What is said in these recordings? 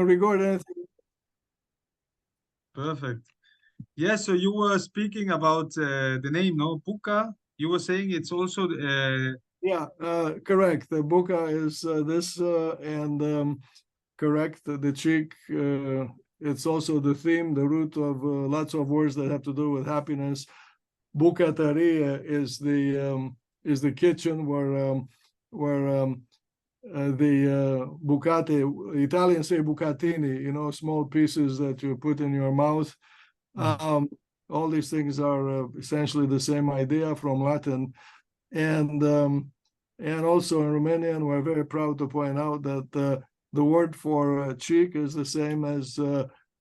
record anything. Perfect. Yeah, so you were speaking about the name, no? Buka. You were saying it's also Yeah, correct. The buka is this, and correct. The cheek. It's also the theme, the root of lots of words that have to do with happiness. Bucataria is the kitchen where the bucate, Italians say bucatini, small pieces that you put in your mouth. All these things are essentially the same idea from Latin, and also in Romanian, we're very proud to point out that the word for cheek is the same as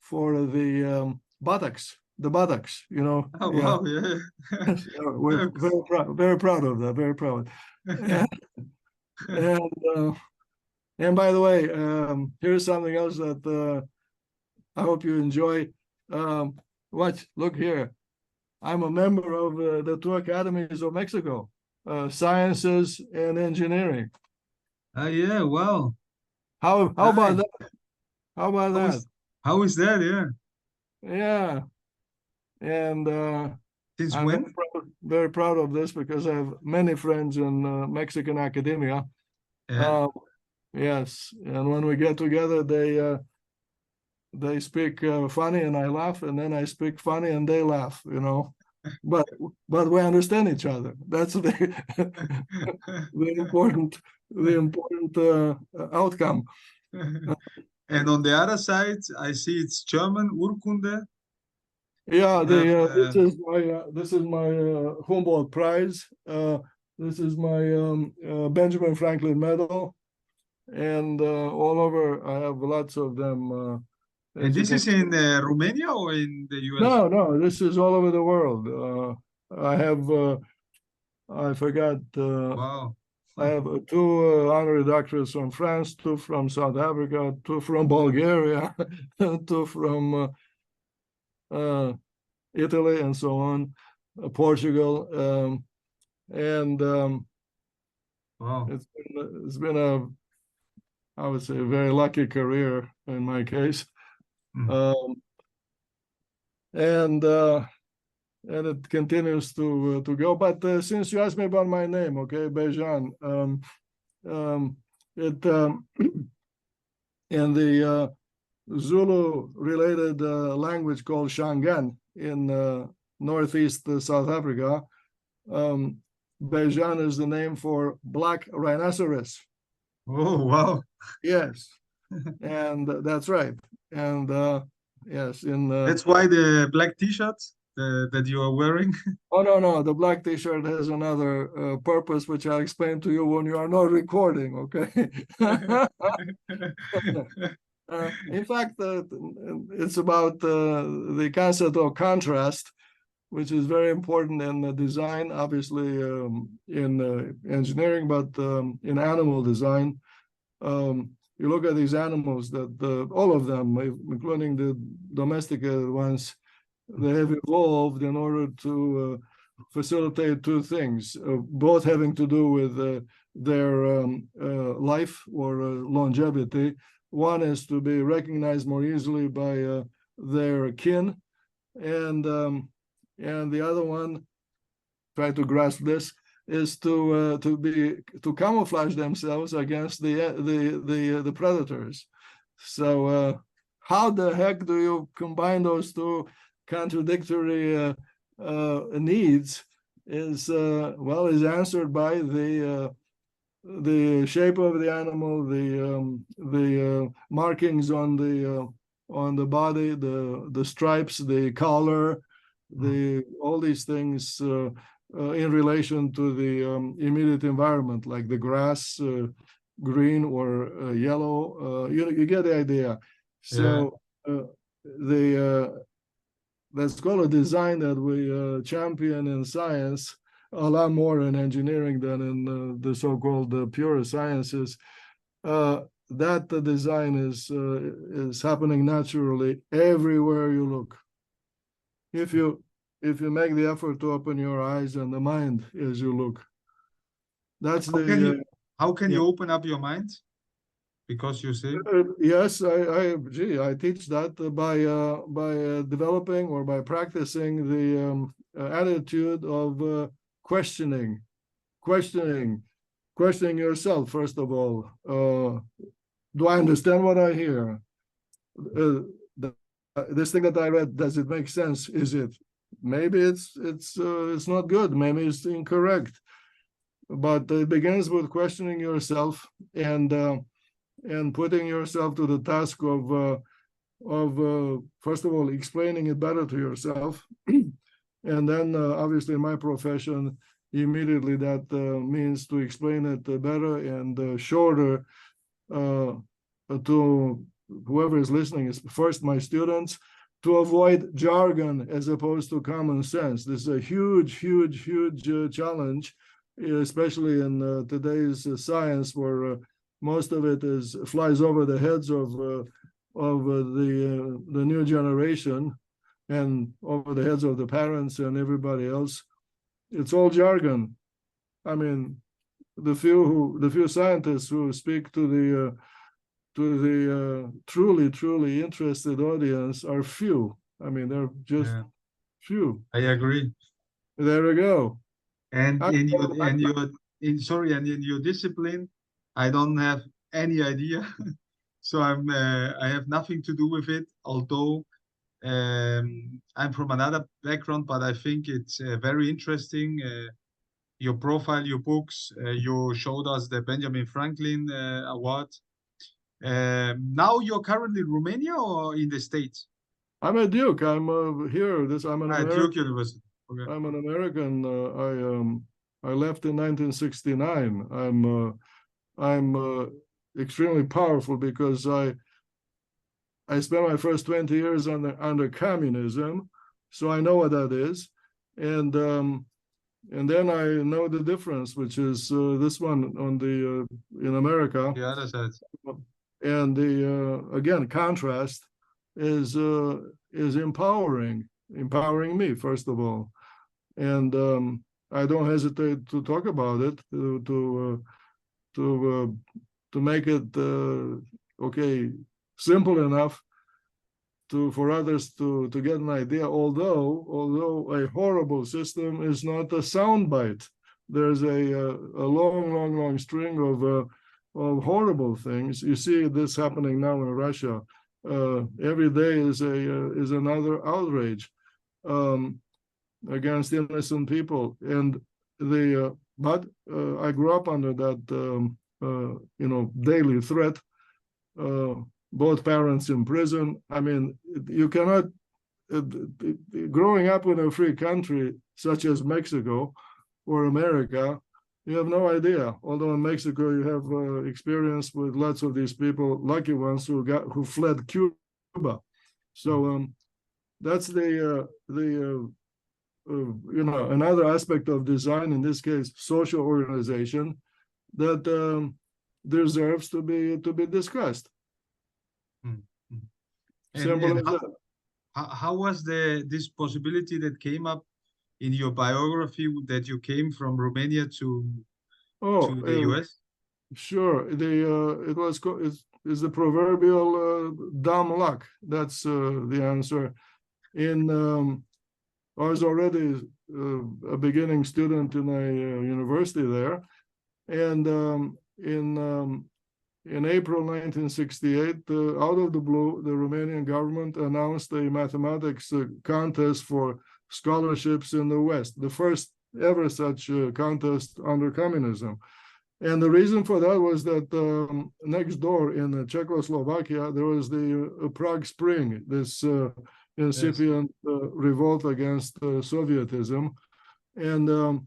for the buttocks. The buttocks, oh yeah. wow, yeah. We're very proud of that. Very proud. And by the way, here's something else that I hope you enjoy. Look here. I'm a member of the two academies of Mexico, sciences and engineering. Yeah, wow. How about Nice. that? How about How that? is how is that? Yeah. Yeah. And Since I'm when? very proud of this because I have many friends in Mexican academia. Yeah. Yes, and when we get together, they speak funny and I laugh, and then I speak funny and they laugh. But we understand each other. That's the important outcome. And on the other side, I see it's German, Urkunde. Yeah, You have this is my Humboldt Prize. This is my Benjamin Franklin Medal, and all over I have lots of them. and As you this can is in Romania or in the US? No, this is all over the world. I have I forgot. Wow. I have two honorary doctorates from France, two from South Africa, two from Bulgaria, two from Italy, and so on, Portugal, and Wow. it's been a, I would say, a very lucky career in my case, Mm. and it continues to go. But since you asked me about my name, okay, Bejan, it in the Zulu-related language called Shangan in northeast South Africa, Bejan is the name for black rhinoceros. Oh, wow. Yes, and that's right. And yes, That's why the black t-shirt that you are wearing. oh no, the black T-shirt has another purpose, which I'll explain to you when you are not recording. Okay. In fact, it's about the concept of contrast, which is very important in the design, obviously in engineering, but in animal design. You look at these animals that all of them, including the domesticated ones, they have evolved in order to facilitate two things, both having to do with their life or longevity. One is to be recognized more easily by their kin, and the other one, try to grasp this, is to camouflage themselves against the predators. So how the heck do you combine those two contradictory needs? Is answered by the shape of the animal, the markings on the body, the stripes, the collar, all these things in relation to the immediate environment, like the grass, green or yellow. You get the idea. Yeah. So that's called a design that we champion in science a lot more in engineering than in the so-called pure sciences. That the design is happening naturally everywhere you look. If you make the effort to open your eyes and the mind as you look, that's How can the you how can yeah. you open up your mind? because you say? Yes, I teach that by developing or by practicing the attitude of questioning, questioning, questioning yourself first of all. Do I understand what I hear? This thing that I read, does it make sense? Is it? Maybe it's not good. Maybe it's incorrect. But it begins with questioning yourself and putting yourself to the task of first of all explaining it better to yourself, and then obviously in my profession immediately that means to explain it better and shorter to whoever is listening, is first my students, to avoid jargon as opposed to common sense. This is a huge challenge, especially in today's science, where most of it flies over the heads of the new generation and over the heads of the parents and everybody else. It's all jargon. I mean, the few scientists who speak to the truly interested audience are few. I mean, they're just few. I agree. There we go. And in your discipline, I don't have any idea. So I have nothing to do with it. Although I'm from another background, but I think it's very interesting. Your profile, your books. You showed us the Benjamin Franklin Award. Now you're currently in Romania or in the States? I'm a Duke. I'm here. I'm an American. Duke University. Okay. I'm an American. I left in 1969. I'm extremely powerful because I spent my first 20 years under communism, so I know what that is, and then I know the difference, which is this one on the in America. The other side. And the again contrast is empowering me first of all, and I don't hesitate to talk about it to make it okay, simple enough for others to get an idea. Although a horrible system is not a soundbite, there's a long string of horrible things. You see this happening now in Russia. Every day is another outrage against innocent people, and but I grew up under that daily threat. Both parents in prison. I mean, you cannot. Growing up in a free country such as Mexico or America, you have no idea. Although in Mexico you have experience with lots of these people, lucky ones who fled Cuba. So that's another aspect of design, in this case social organization, that deserves to be discussed. Simple as that. How was this possibility that came up in your biography, that you came from Romania to the US? Sure. It's the proverbial dumb luck. That's the answer. I was already a beginning student in a university there, and in April 1968, out of the blue, the Romanian government announced a mathematics contest for scholarships in the West, the first ever such contest under communism. And the reason for that was that next door in Czechoslovakia, there was the Prague Spring, this incipient revolt against Sovietism. And the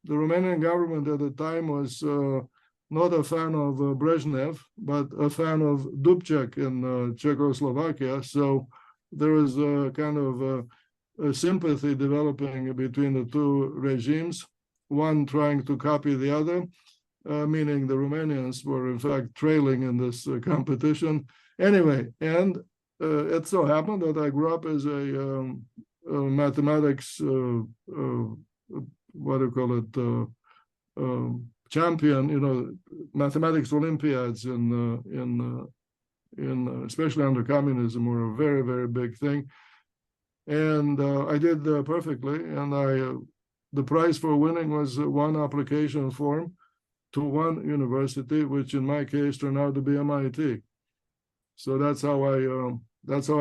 Romanian government at the time was not a fan of Brezhnev, but a fan of Dubček in Czechoslovakia. So there was a kind of a sympathy developing between the two regimes, one trying to copy the other, meaning the Romanians were in fact trailing in this competition. Anyway, and it so happened that I grew up as a mathematics, champion, mathematics Olympiads especially under communism were a very, very big thing. And I did perfectly, and the prize for winning was one application form to one university, which in my case turned out to be MIT. So that's how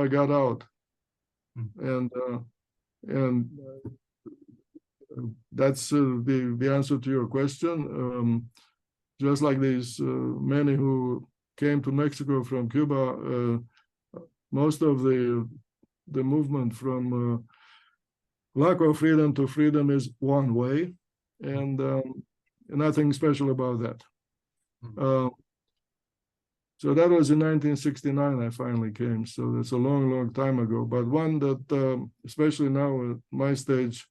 I got out, and that's the answer to your question. Just like these many who came to Mexico from Cuba, most of the movement from lack of freedom to freedom is one way, and nothing special about that. So that was in 1969 I finally came. So that's a long, long time ago. But one that, especially now at my stage,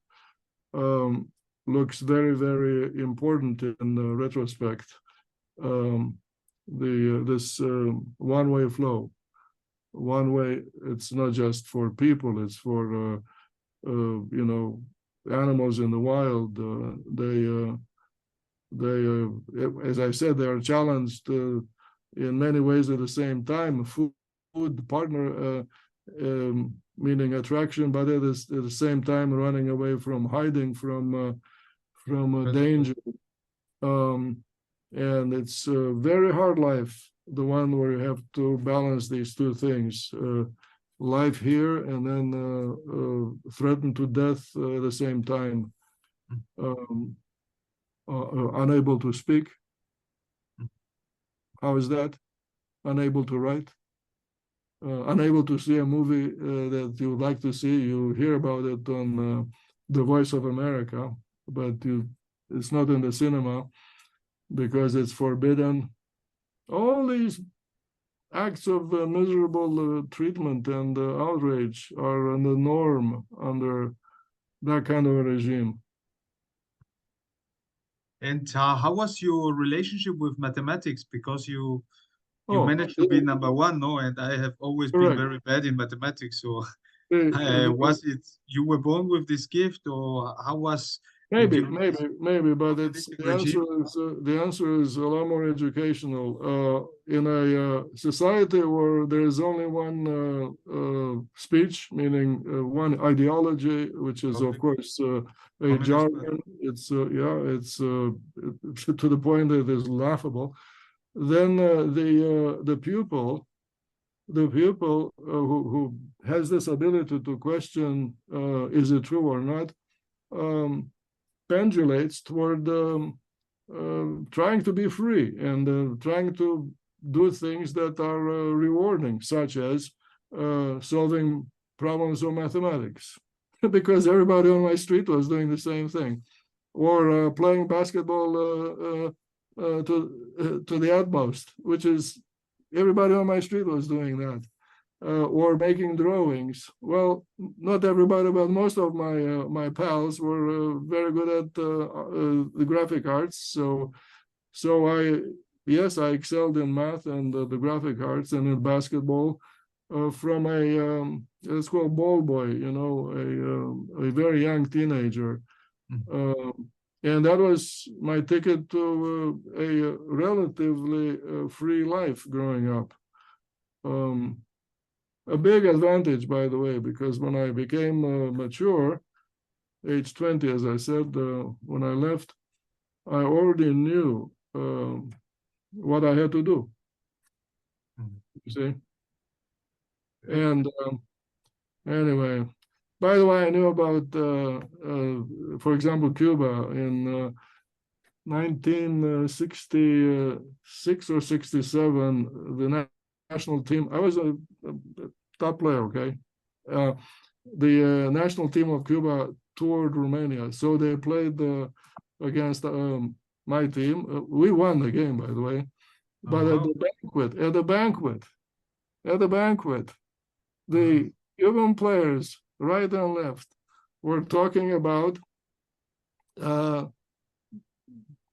looks very, very important in retrospect. This one-way flow. One way, it's not just for people, it's for animals in the wild. They as I said, they are challenged in many ways at the same time. Food partner, meaning attraction, but at the same time running away from, hiding from danger. And it's a very hard life, the one where you have to balance these two things, life here and then threatened to death at the same time, unable to speak. How is that? Unable to write, unable to see a movie that you would like to see. You hear about it on The Voice of America, but it's not in the cinema because it's forbidden. All these acts of miserable treatment and outrage are the norm under that kind of a regime. And how was your relationship with mathematics? Because you managed to be number one, no? And I have always been very bad in mathematics. So was it you were born with this gift, or how was? Maybe, but the answer is a lot more educational. In a society where there is only one speech, meaning one ideology, which is of course a jargon. It's it's to the point that it is laughable. Then the pupil who has this ability to question, is it true or not? Pendulates toward trying to be free and trying to do things that are rewarding, such as solving problems of mathematics, because everybody on my street was doing the same thing, or playing basketball to the utmost, which is everybody on my street was doing that. Or making drawings. Well, not everybody, but most of my pals were very good at the graphic arts. So I excelled in math and the graphic arts and in basketball from a let's call ball boy, a very young teenager, and that was my ticket to a relatively free life growing up. A big advantage, by the way, because when I became mature, age 20, as I said, when I left, I already knew what I had to do. You see? And anyway, by the way, I knew about, for example, Cuba in 1966 or 67, the national team. I was a top player, okay? The national team of Cuba toured Romania, so they played against my team. We won the game, by the way. But at the banquet, the Cuban players, right and left, were talking about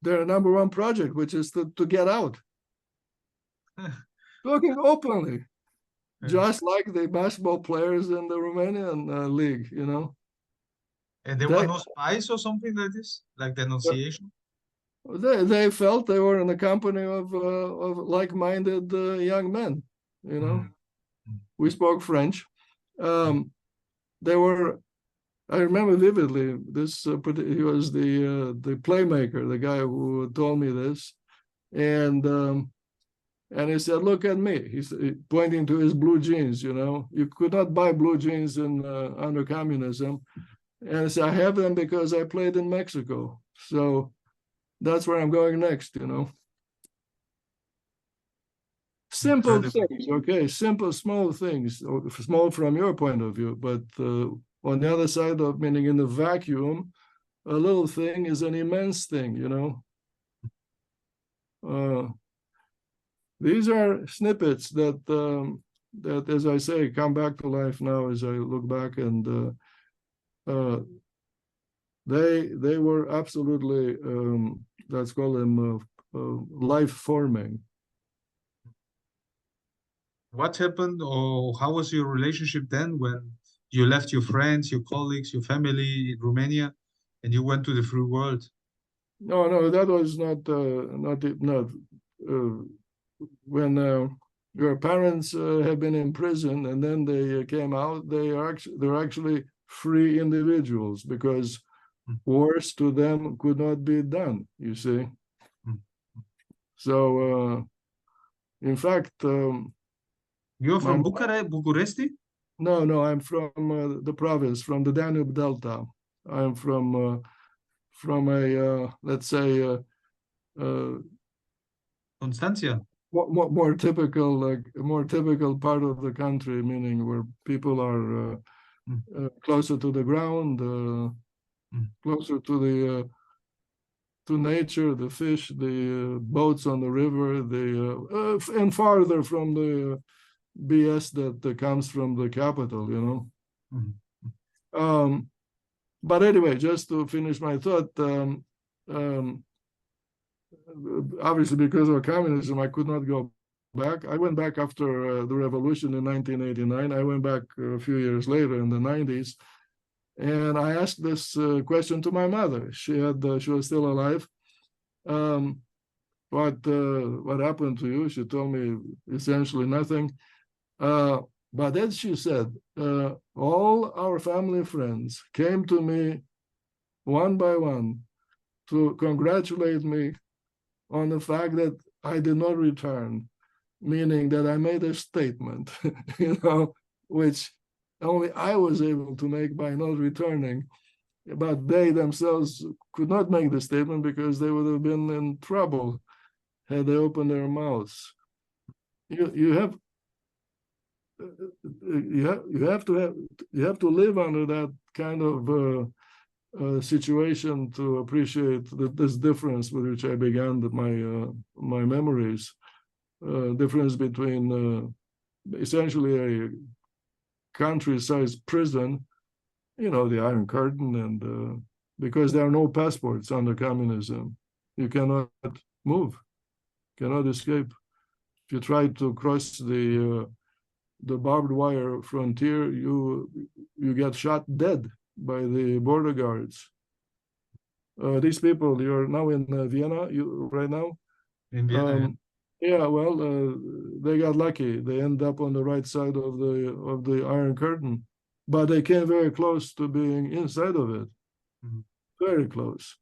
their number one project, which is to get out. Talking openly, just like the basketball players in the Romanian league, And there were no spies or something like this, like denunciation? They felt they were in the company of like-minded young men. You know, we spoke French. They were. I remember vividly. He was the playmaker, the guy who told me this, and he said, "Look at me." He's pointing to his blue jeans. You know, you could not buy blue jeans in under communism, and he said, "I have them because I played in Mexico." So that's where I'm going next. You know. Simple Incredible. things, okay, simple, small things, small from your point of view, but on the other side of meaning in the vacuum, a little thing is an immense thing, you know. These are snippets that, as I say, come back to life now as I look back, and they were absolutely, let's call them life forming. What happened, or how was your relationship then when you left your friends, your colleagues, your family in Romania, and you went to the free world? No, that was not when your parents have been in prison and then they came out. They're actually free individuals because wars to them could not be done. You see, so in fact, You're my from Bucharest? no, I'm from the province, from the Danube Delta. I'm from a let's say Constantia. more typical, like more typical part of the country, meaning where people are closer to the ground, closer to the to nature, the fish, the boats on the river, and farther from the BS that comes from the capital, you know. But anyway, just to finish my thought, obviously because of communism, I could not go back. I went back after the revolution in 1989. I went back a few years later in the 90s, and I asked this question to my mother. She was still alive. What happened to you? She told me essentially nothing. But then she said, all our family friends came to me one by one to congratulate me on the fact that I did not return, meaning that I made a statement, you know, which only I was able to make by not returning. But they themselves could not make the statement because they would have been in trouble had they opened their mouths. You have to live under that kind of situation to appreciate this difference with which I began my memories. Difference between essentially a country-sized prison, you know, the Iron Curtain, and because there are no passports under communism, you cannot move, cannot escape. If you try to cross the barbed wire frontier, you get shot dead by the border guards. These people, you're now in Vienna, right now. In Vienna. Yeah, well, they got lucky. They end up on the right side of the Iron Curtain, but they came very close to being inside of it, very close.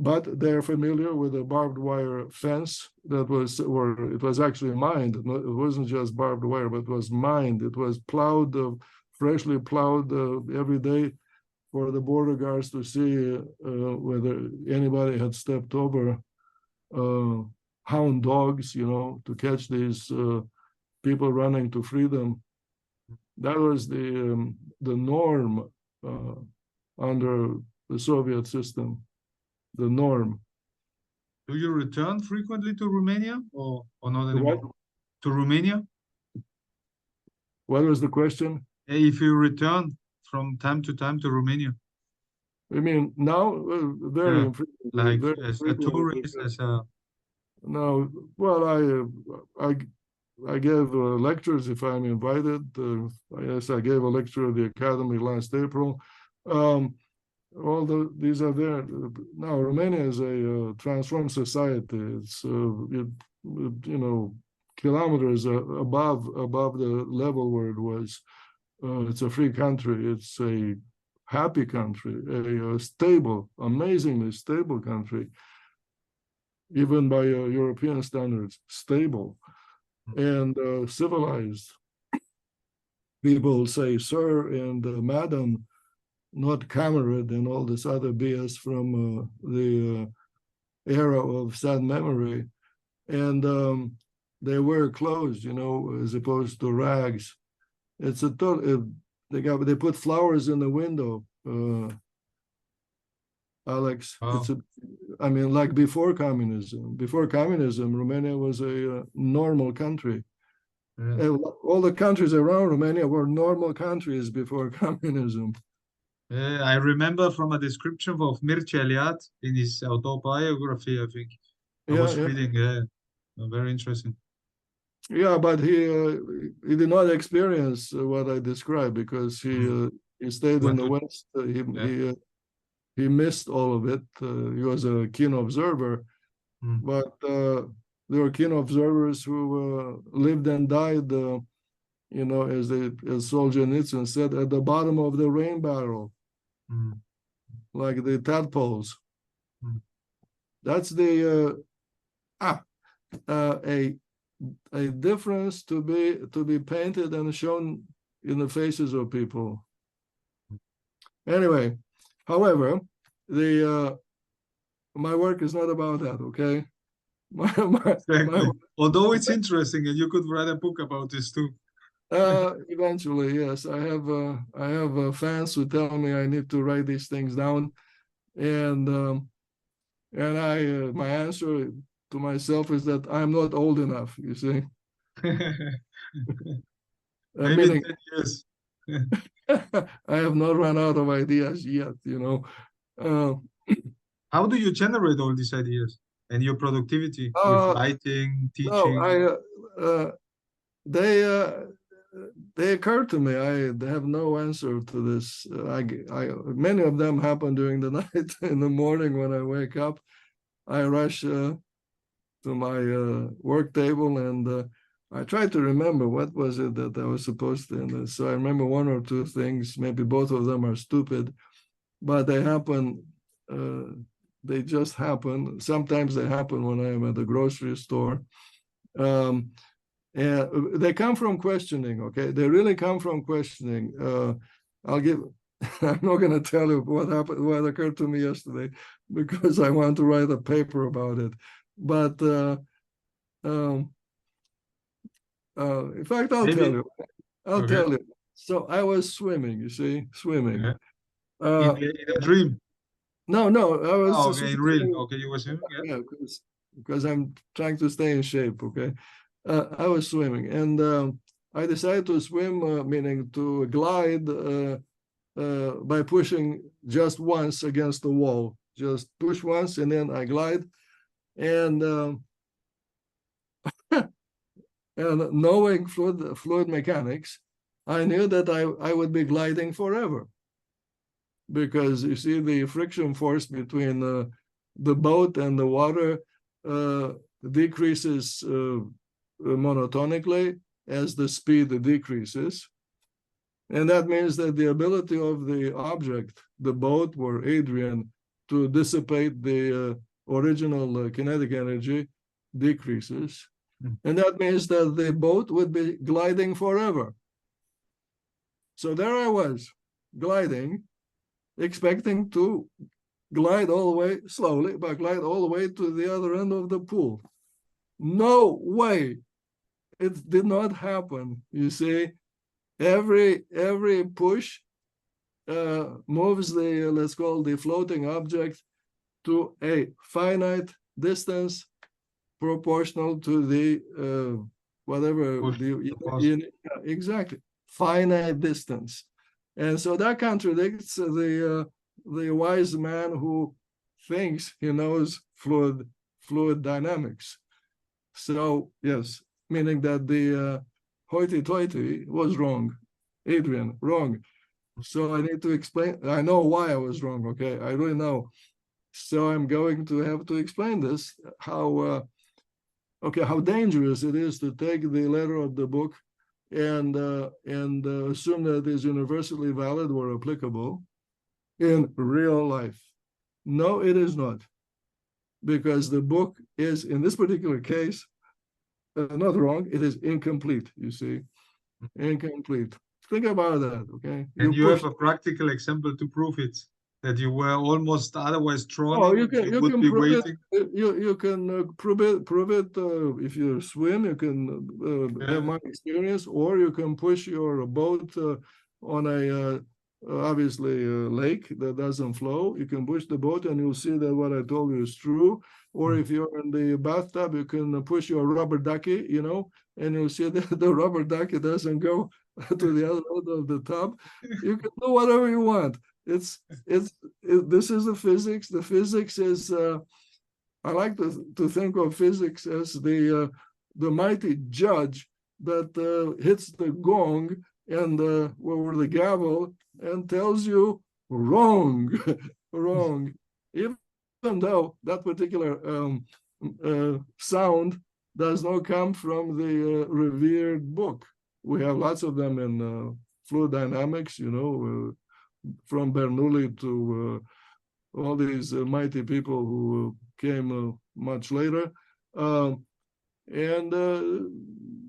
But they're familiar with a barbed wire fence it was actually mined. It wasn't just barbed wire, but it was mined. It was plowed, freshly plowed every day for the border guards to see whether anybody had stepped over. Hound dogs, you know, to catch these people running to freedom. That was the norm under the Soviet system. The norm. Do you return frequently to Romania or not anymore? What? To Romania? What was the question? If you return from time to time to Romania. I mean, now very infrequently. Like very as a infrequently. tourist, as a No, well, I gave lectures if I'm invited. Yes, I gave a lecture at the Academy last April. these are there now. Romania is a transformed society. It's kilometers above the level where it was. It's a free country. It's a happy country, a stable, amazingly stable country, even by European standards, stable and civilized. People say sir and madam, not comrade and all this other BS from the era of sad memory. And they wear clothes, as opposed to rags. It's a total. They put flowers in the window, Alex. Oh, Like before communism. Before communism, Romania was a normal country. yeah. All the countries around Romania were normal countries before communism. I remember from a description of Mircea Eliade in his autobiography, I think. I Yeah, was yeah, reading, very interesting. yeah. But he did not experience what I described because he stayed in Went the to, West. yeah. He missed all of it. He was a keen observer, Mm. but there were keen observers who lived and died, as Solzhenitsyn said, at the bottom of the rain barrel, Mm. like the tadpoles. Mm. That's a difference to be painted and shown in the faces of people. Anyway, however, my work is not about that. Okay, Exactly. Although it's interesting, and you could write a book about this too. Eventually, yes. I have fans who tell me I need to write these things down, and I my answer to myself is that I'm not old enough. You see, Maybe in meaning 10 years. I have not run out of ideas yet. Uh, How do you generate all these ideas and your productivity with uh, writing, no, teaching? they they occur to me. I have no answer to this. Many of them happen during the night. In the morning when I wake up, I rush to my work table and I try to remember what was it that I was supposed to. And so I remember one or two things. Maybe both of them are stupid, but they happen. They just happen. Sometimes they happen when I am at the grocery store. Um, and they come from questioning. Okay, they really come from questioning. I'll give. I'm not going to tell you what happened, what occurred to me yesterday, because I want to write a paper about it. But in fact, I'll tell Maybe, you. I'll okay. tell you. So I was swimming. You see, swimming. Yeah. Uh, In a dream. no, I was Oh, just okay, in real. Okay, you were swimming, yeah. yeah, because I'm trying to stay in shape. Okay, I was swimming, and I decided to swim, meaning to glide by pushing just once against the wall. Just push once, and then I glide, and and knowing fluid mechanics, I knew that I would be gliding forever, because you see the friction force between the boat and the water decreases monotonically as the speed decreases. And that means that the ability of the object, the boat or Adrian, to dissipate the original kinetic energy decreases. And that means that the boat would be gliding forever. So there I was, gliding, expecting to glide all the way slowly, but glide all the way to the other end of the pool. No way. It did not happen. You see, every push moves the, let's call the floating object to a finite distance proportional to the whatever exactly finite distance. And so that contradicts the wise man who thinks he knows fluid dynamics. So yes, meaning that the hoity-toity was wrong. Adrian, wrong. So I need to explain. I know why I was wrong. Okay, I really know. So I'm going to have to explain this, how dangerous it is to take the letter of the book and assume that it is universally valid or applicable in real life. No, it is not, because the book is, in this particular case, not wrong. It is incomplete. You see, incomplete. Think about that. Okay, And you you push. have a practical example to prove it, that you were almost otherwise Oh, drowning and you you would can be prove it. waiting. You can prove it. If you swim, you can have Yeah. my experience, or you can push your boat on a obviously a lake that doesn't flow. You can push the boat, and you'll see that what I told you is true. Or if you're in the bathtub, you can push your rubber ducky, and you'll see that the rubber ducky doesn't go to the other end of the tub. You can do whatever you want. This is the physics. The physics is I like to think of physics as the mighty judge that hits the gong and or the gavel and tells you wrong, wrong. Even though that particular sound does not come from the revered book. We have lots of them in fluid dynamics, from Bernoulli to all these mighty people who came much later. And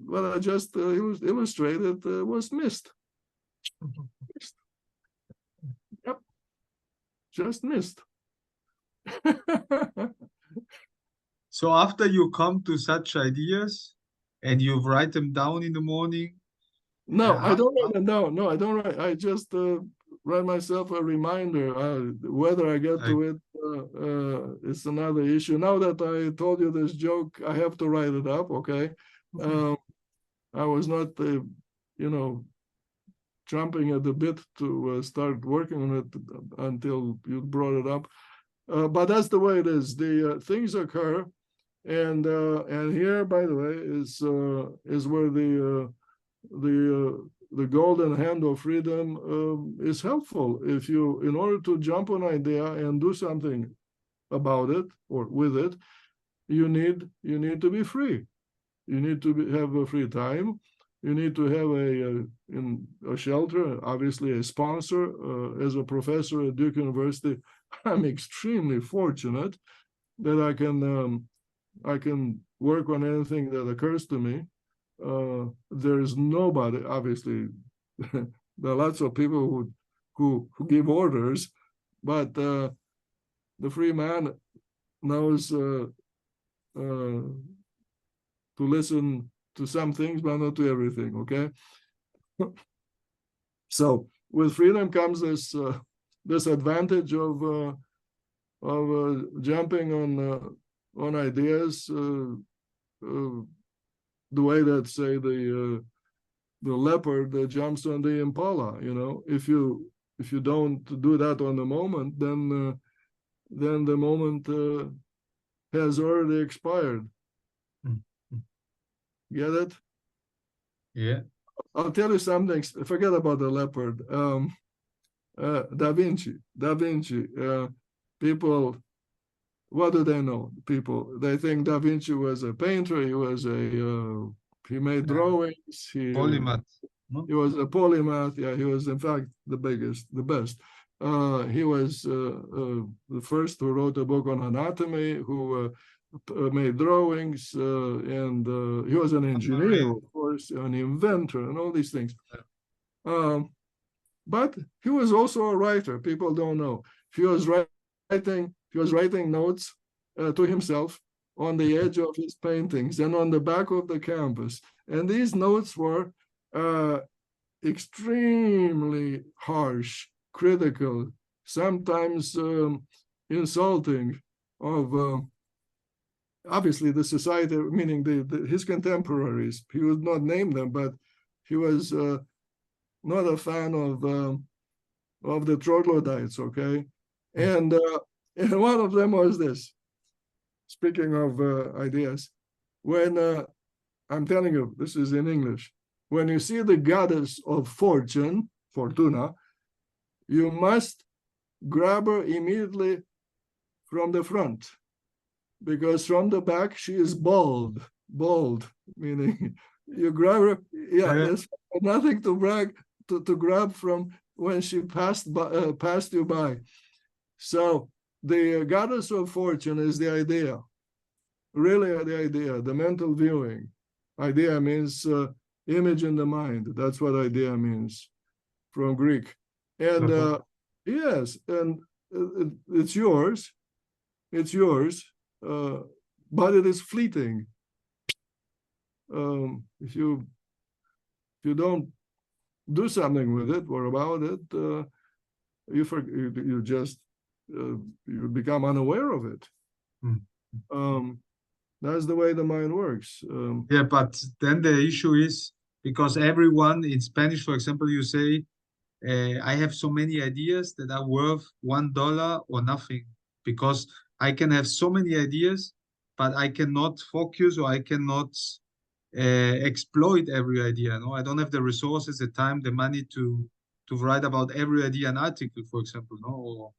what I just illustrated was missed. Yep, just missed. So after you come to such ideas and you write them down in the morning, No, I how, don't write. No, I don't write. I just write myself a reminder. Whether I get like, to it, it's another issue. Now that I told you this joke, I have to write it up. Okay, I was not, jumping at the bit to start working on it until you brought it up. But that's the way it is. The things occur, and here, by the way, is where the golden hand of freedom is helpful. If you, in order to jump on an idea and do something about it or with it, you need to be free. You need to have a free time. You need to have a shelter, obviously a sponsor. As a professor at Duke University, I'm extremely fortunate that I can work on anything that occurs to me. There's nobody, obviously. There are lots of people who give orders, but the free man knows to listen to some things, but not to everything. Okay. So with freedom comes this advantage of jumping on ideas the way that, say, the leopard that jumps on the impala. If you don't do that on the moment, then the moment has already expired. Get it? yeah, I'll tell you something. Forget about the leopard. Da Vinci. People, what do they know? People, they think Da Vinci was a painter. He made drawings. polymath. No? He was a polymath. Yeah, he was in fact the best. He was the first who wrote a book on anatomy, who made drawings, and he was an engineer, of course, an inventor, and all these things. But he was also a writer. People don't know. He was writing notes to himself on the edge of his paintings and on the back of the canvas. And these notes were extremely harsh, critical, sometimes insulting of obviously the society, meaning his contemporaries. He would not name them, but he was not a fan of the troglodytes. Okay, and one of them was this. Speaking of ideas, when I'm telling you, this is in English. When you see the goddess of fortune, Fortuna, you must grab her immediately from the front, because from the back she is bald, meaning you grab her. Yeah, there's nothing to grab from when she passed you by. So the goddess of fortune is the idea, really the idea, the mental viewing. Idea means image in the mind. That's what idea means from Greek. And yes, and it's yours. It's yours, but it is fleeting. If you don't do something with it or about it, you just you become unaware of it. That's the way the mind works. Yeah, but then the issue is because everyone in Spanish, for example, you say, I have so many ideas that are worth $1 or nothing, because I can have so many ideas, but I cannot focus, or I cannot exploit every idea. No, I don't have the resources, the time, the money to write about every idea an article, for example. No,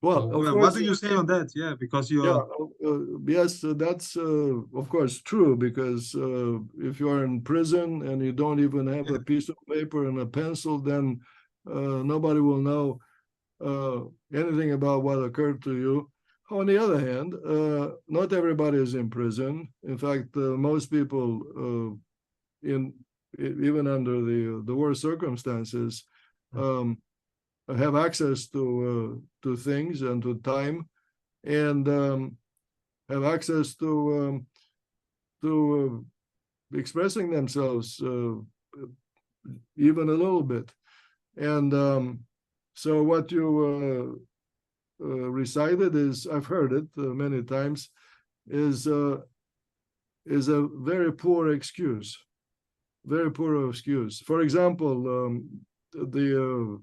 well, of course, what do you say on that? Yeah, because you're yes, that's of course true, because if you are in prison and you don't even have a piece of paper and a pencil, then nobody will know anything about what occurred to you. On the other hand, not everybody is in prison. In fact, most people, even under the worst circumstances, have access to things and to time, and have access to expressing themselves even a little bit. And so what you recited is, I've heard it many times, is a very poor excuse. Very poor excuse. For example, the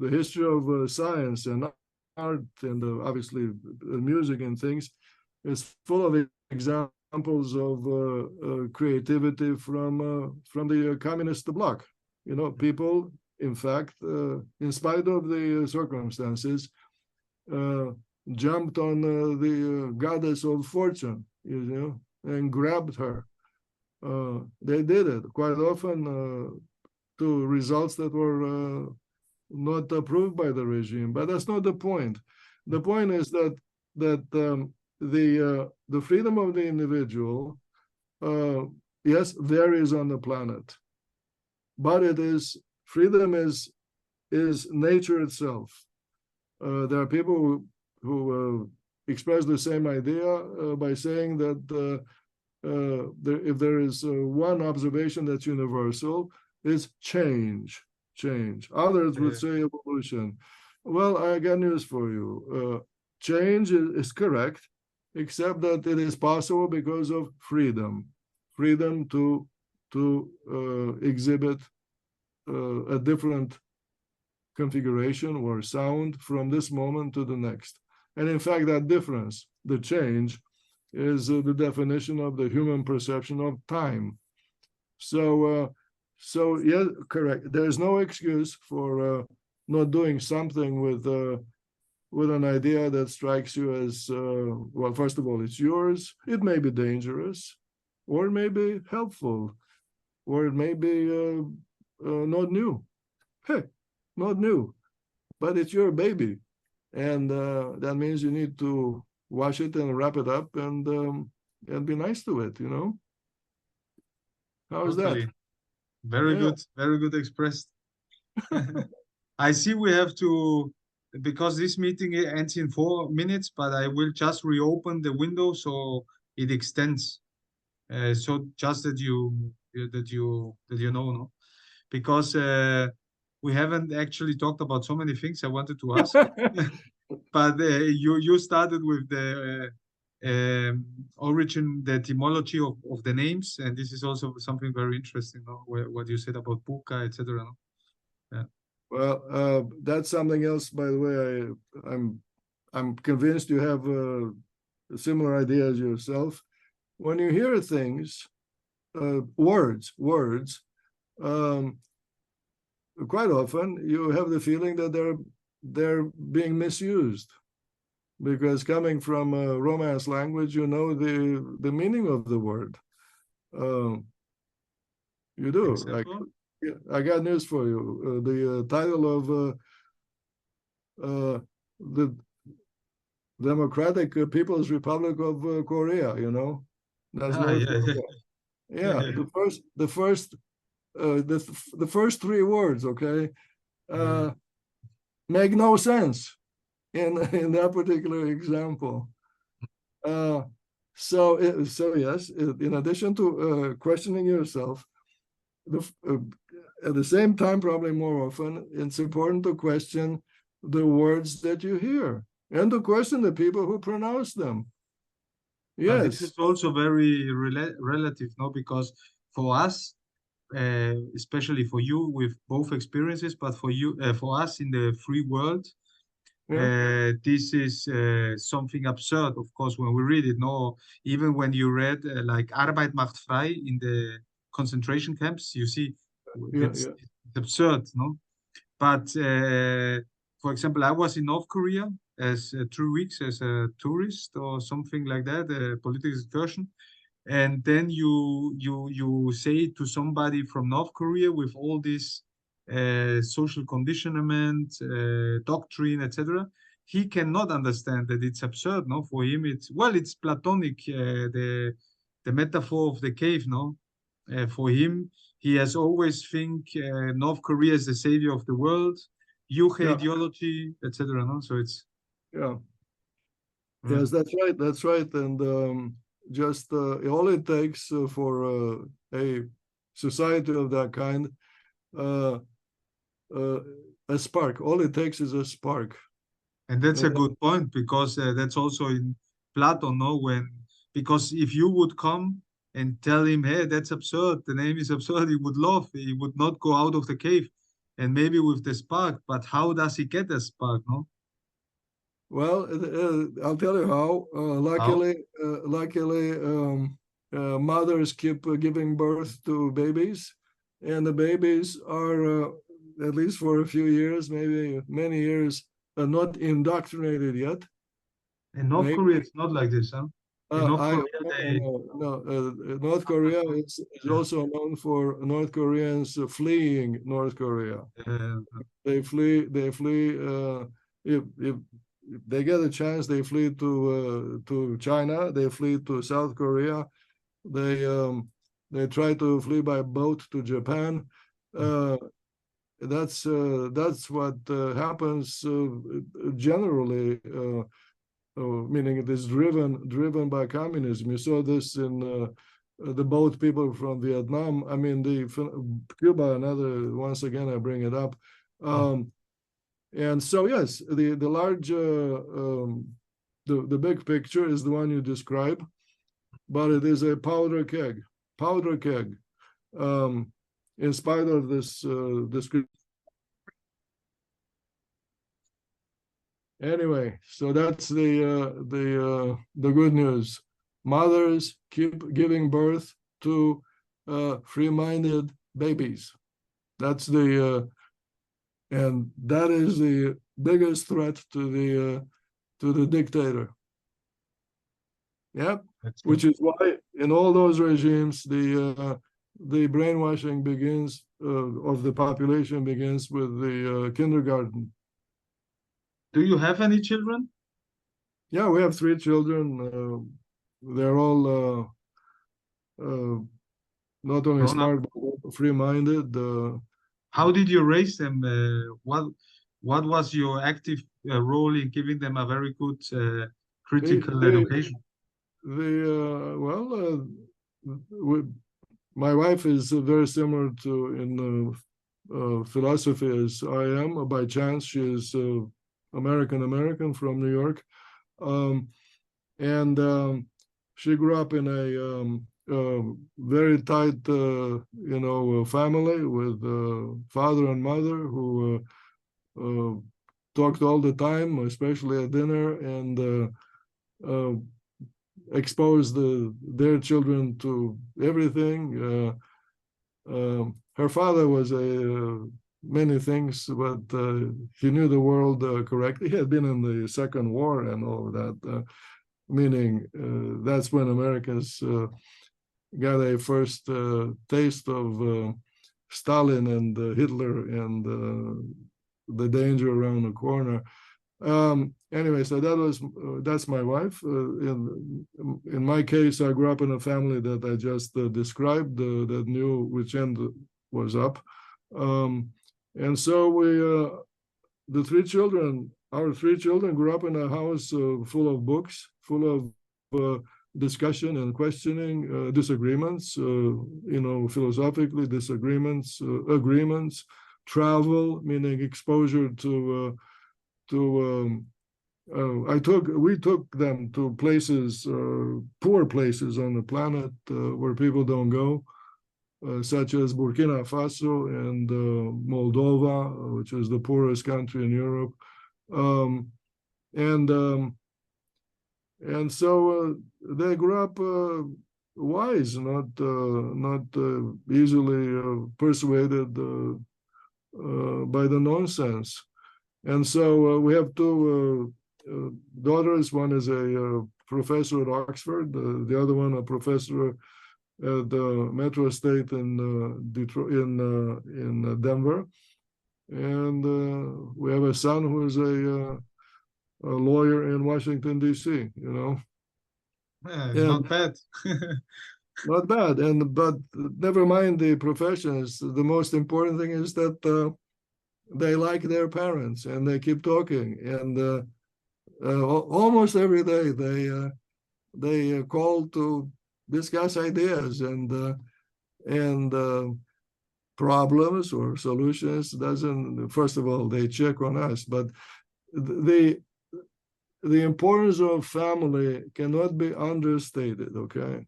history of science and art and obviously music and things is full of examples of creativity from the communist bloc. You know, people, in fact, in spite of the circumstances, jumped on the goddess of fortune, you know, and grabbed her. They did it quite often to results that were not approved by the regime. But that's not the point. The point is that the freedom of the individual, yes, varies on the planet, but freedom is nature itself. There are people who express the same idea by saying that if there is one observation that's universal, it's change. Others would say evolution. Well, I got news for you. Change is correct, except that it is possible because of freedom to exhibit a different configuration or sound from this moment to the next. And in fact, that difference, the change, is the definition of the human perception of time. So yeah, correct. There's no excuse for not doing something with an idea that strikes you as well. First of all, it's yours. It may be dangerous, or it may be helpful, or it may be not new. Hey, not new, but it's your baby, and that means you need to wash it and wrap it up and be nice to it. You know. How is that? Very good expressed. I see we have to, because this meeting ends in 4 minutes, but I will just reopen the window so it extends. So just that you know, no? Because we haven't actually talked about so many things I wanted to ask. But you started with the origin, the etymology of the names, and this is also something very interesting, no? What you said about Buka, etc. No? Yeah. Well, that's something else, by the way. I'm convinced you have a similar idea as yourself. When you hear things, words, quite often you have the feeling that they're they're being misused. Because coming from a Romance language, you know the meaning of the word. You do. Example? I got news for you. The title of the Democratic People's Republic of Korea, you know, that's Ah, North yeah, Korea. Yeah, yeah. the first three words, okay, Yeah. make no sense in that particular example. So yes, in addition to questioning yourself, at the same time, probably more often, it's important to question the words that you hear and to question the people who pronounce them. But this Yes. is also very relative, no? Because for us, especially for you with both experiences, but for you, for us in the free world, Yeah. this is something absurd, of course, when we read it. No, even when you read like Arbeit macht frei in the concentration camps, you see Yeah. it's absurd, no? But for example, I was in North Korea as 2 weeks as a tourist or something like that, a political excursion. And then you say to somebody from North Korea with all this social conditionment, doctrine, etc., he cannot understand that it's absurd. No, for him it's Platonic. The metaphor of the cave. No, for him he has always think North Korea is the savior of the world, Yuhe Yeah. ideology, etc. No, so it's Yeah. uh, Yes, that's right. That's right. And just all it takes for a society of that kind, uh, uh, a spark. All it takes is a spark. And that's And a good point because that's also in Plato, no? Because if you would come and tell him, hey, that's absurd, the name is absurd, he would laugh, he would not go out of the cave. And maybe with the spark, but how does he get the spark, no? well, I'll tell you how. How? Luckily, mothers keep giving birth to babies, and the babies are, at least for a few years, maybe many years, not indoctrinated yet. In North Maybe Korea, it's not like this, huh? In North I Korea, no no they no no. North Korea is uh, also known for North Koreans fleeing North Korea. uh, They flee. If they get a chance, they flee to China. They flee to South Korea. They um, they try to flee by boat to Japan. Uh, that's what happens generally. Meaning it is driven by communism. You saw this in the boat people from Vietnam. I mean, the Cuba. Another once again, I bring it up. Um, and so, yes, the large, the big picture is the one you describe, but it is a powder keg. Um, in spite of this description. Anyway, so that's the good news. Mothers keep giving birth to free-minded babies. That's and that is the biggest threat to the dictator. Yep. that's good. Which is why in all those regimes the brainwashing begins of the population begins with the kindergarten. Do you have any children? Yeah, we have three children. They're all not only Grown up? smart but free-minded. How did you raise them? What was your active role in giving them a very good They critical they education? well, we, my wife is very similar to in philosophy as I am. By chance, she is American from New York, um, and she grew up in a very tight, family with father and mother who talked all the time, especially at dinner, and uh, exposed their children to everything. Her father was a many things, but he knew the world correctly. He had been in the Second War and all of that, meaning that's when Americans got a first taste of Stalin and Hitler and the danger around the corner. Anyway, so that's my wife. In my case, I grew up in a family that I just described that knew which end was up, and so the three children, our three children, grew up in a house full of books, full of discussion and questioning, disagreements, philosophically disagreements, agreements, travel, meaning exposure to we took them to places, poor places on the planet where people don't go, such as Burkina Faso and Moldova, which is the poorest country in Europe, and so they grew up wise, not easily persuaded by the nonsense. And so we have two daughters. One is a professor at Oxford, the other one a professor at the Metro State in Detroit, in Denver, and we have a son who is a lawyer in Washington D.C. Not bad. Not bad. But never mind the professions. The most important thing is that they like their parents and they keep talking. And almost every day they call to discuss ideas and problems or solutions. First of all, they check on us, but the importance of family cannot be understated. Okay,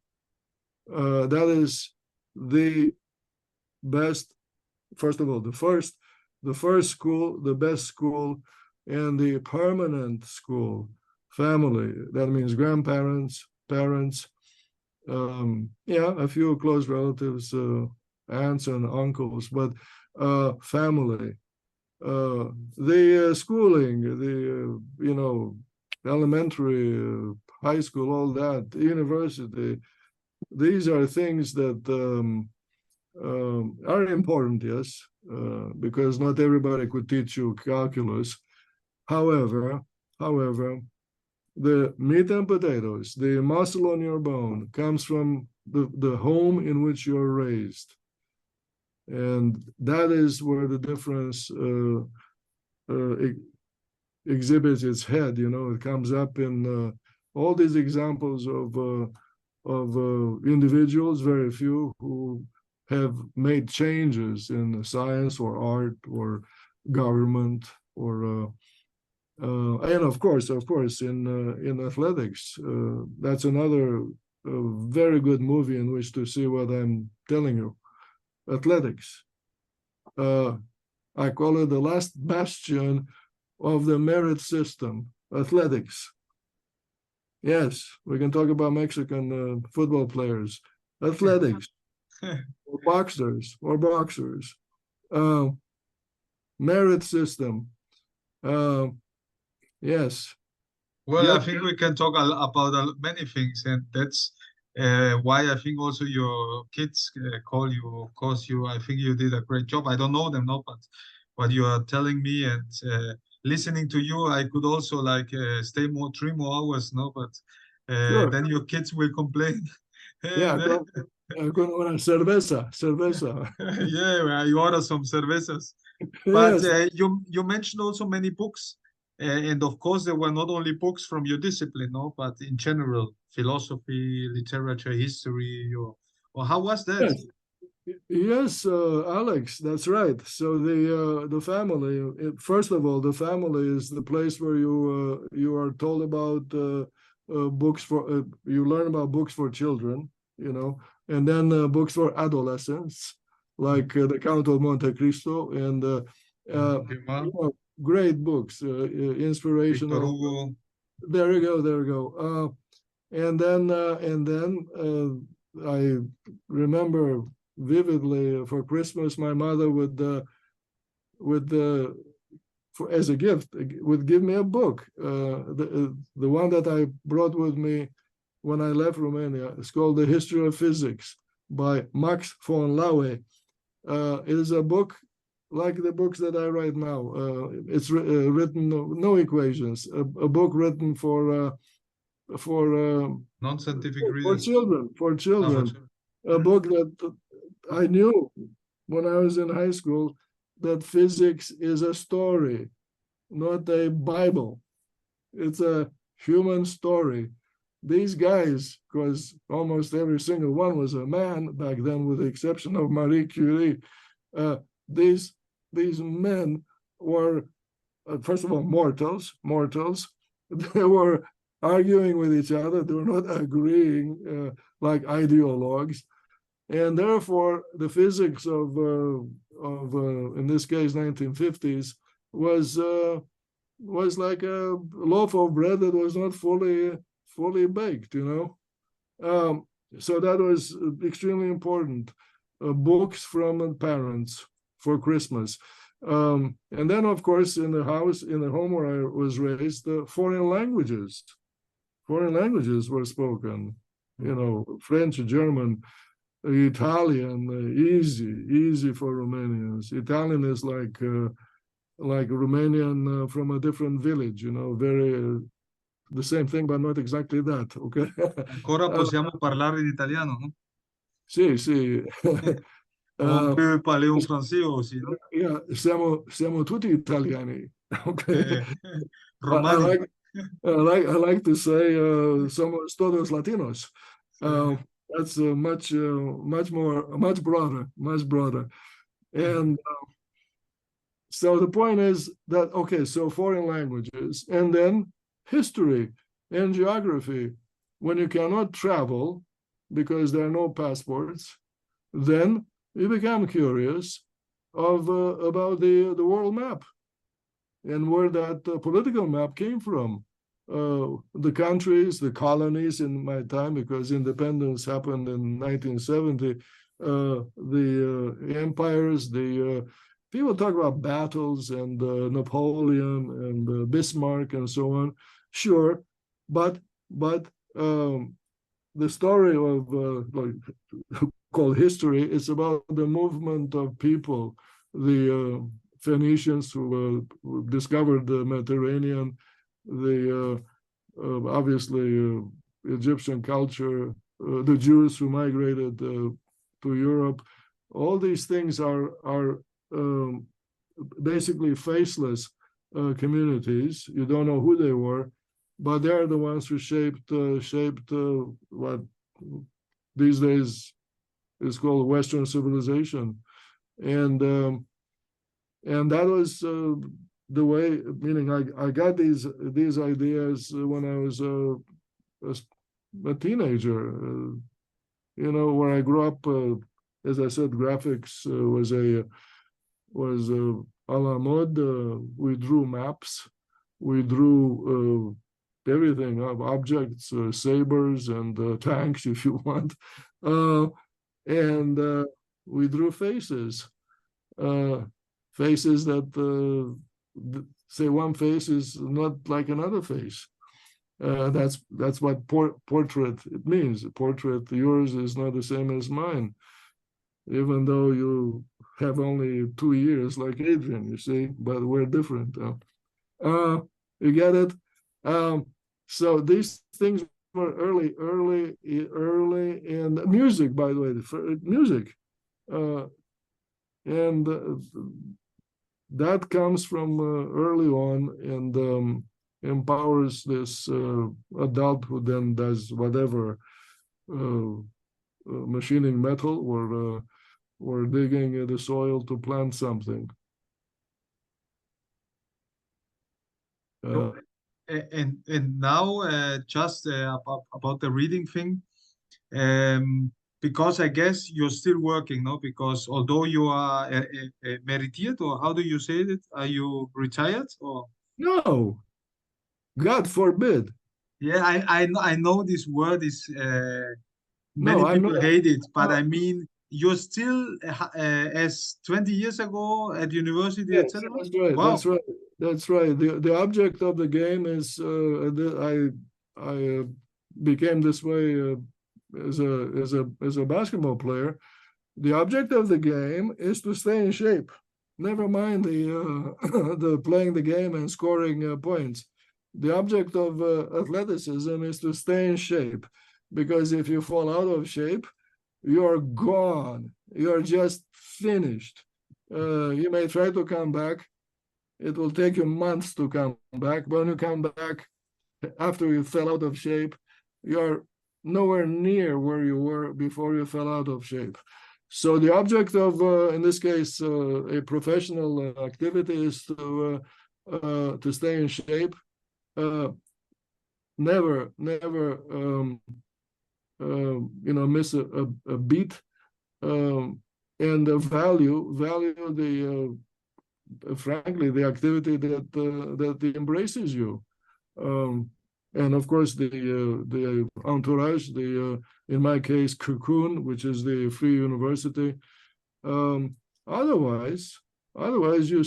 that is the best. First of all, the first school, the best school, and the permanent school. Family. That means grandparents, parents, a few close relatives, aunts and uncles, but family. The schooling, the elementary, high school, all that, university. These are things that are important, yes, because not everybody could teach you calculus. However, the meat and potatoes, the muscle on your bone, comes from the home in which you're raised. And that is where the difference exhibits its head. It comes up in all these examples of individuals, very few, who have made changes in science or art or government or and of course in athletics. That's another very good movie in which to see what I'm telling you. Athletics. I call it the last bastion of the merit system. Athletics. Yes, we can talk about Mexican football players. Athletics. or boxers. Merit system. Yes. Well, Yep. I think we can talk about many things, and that's why I think also your kids call you. Of course, I think you did a great job. I don't know them, no, but what you are telling me and listening to you, I could also stay 3 more hours, no, but Sure. then your kids will complain. Yeah, con una cerveza. Yeah, you order some cervezas. But Yes. you mentioned also many books. And of course, there were not only books from your discipline, no, but in general, philosophy, literature, history, or how was that? Yes, Alex, that's right. So the family, first of all, the family is the place where you are told about books for you learn about books for children, and then books for adolescents, like the Count of Monte Cristo, and great books, Victor inspirational. Hugo. There you go. And then I remember vividly for Christmas, my mother would as a gift, would give me a book. The one that I brought with me when I left Romania is called The History of Physics by Max von Laue. It is a book like the books that I write now. It's written, no equations, a book written for non-scientific for readers. children, For children. a book that I knew when I was in high school that physics is a story, not a Bible. It's a human story. These guys, because almost every single one was a man back then, with the exception of Marie Curie, these men were, first of all, mortals. They were arguing with each other. They were not agreeing like ideologues. And therefore, the physics of in this case, 1950s, was like a loaf of bread that was not fully baked, so that was extremely important. Books from parents for Christmas, and then of course in the home where I was raised, foreign languages were spoken, French, German, Italian, easy for Romanians. Italian is like Romanian from a different village, very the same thing, but not exactly that, okay? Ancora possiamo parlare in italiano, no? Sì, sì. On peut parler en français aussi, no? Yeah, siamo tutti italiani, okay? I Romani. like to say somos todos Latinos. That's much broader. And so the point is that, okay, so foreign languages, and then history and geography. When you cannot travel because there are no passports, then you become curious about the world map and where that political map came from. The countries, the colonies in my time, because independence happened in 1970, the empires, people talk about battles and Napoleon and Bismarck and so on. Sure, but the story of called history is about the movement of people. The Phoenicians who discovered the Mediterranean, the obviously Egyptian culture, the Jews who migrated to Europe. All these things are basically faceless communities. You don't know who they were, but they're the ones who shaped what these days is called Western civilization, and that was the way. Meaning, I got these ideas when I was a teenager. Where I grew up. As I said, graphics was a la mode. We drew maps, we drew everything of objects, sabers and tanks, if you want, and we drew faces that say one face is not like another face. That's what portrait it means. Portrait, yours is not the same as mine, even though you have only 2 years like Adrian, you see, but we're different. You get it? So these things were early in music, by the way, music. And that comes from early on and empowers this adult who then does whatever, machining metal or digging the soil to plant something. And now just about the reading thing, because I guess you're still working, no? Because although you are meritiert, or how do you say it? Are you retired or? No, God forbid. Yeah, I know this word is many No, I'm people not. hate it, but I mean you're still as 20 years ago at university, Yes, etc. that's right. Wow. That's right. That's right. The object of the game is I became this way as a basketball player. The object of the game is to stay in shape. Never mind the the playing the game and scoring points. The object of athleticism is to stay in shape, because if you fall out of shape, you're gone. You're just finished. You may try to come back. It will take you months to come back. But when you come back after you fell out of shape, you're nowhere near where you were before you fell out of shape. So the object of, in this case, a professional activity is to stay in shape. Never miss a beat, and value the frankly the activity that embraces you, and of course the entourage, in my case cocoon, which is the free university. Otherwise you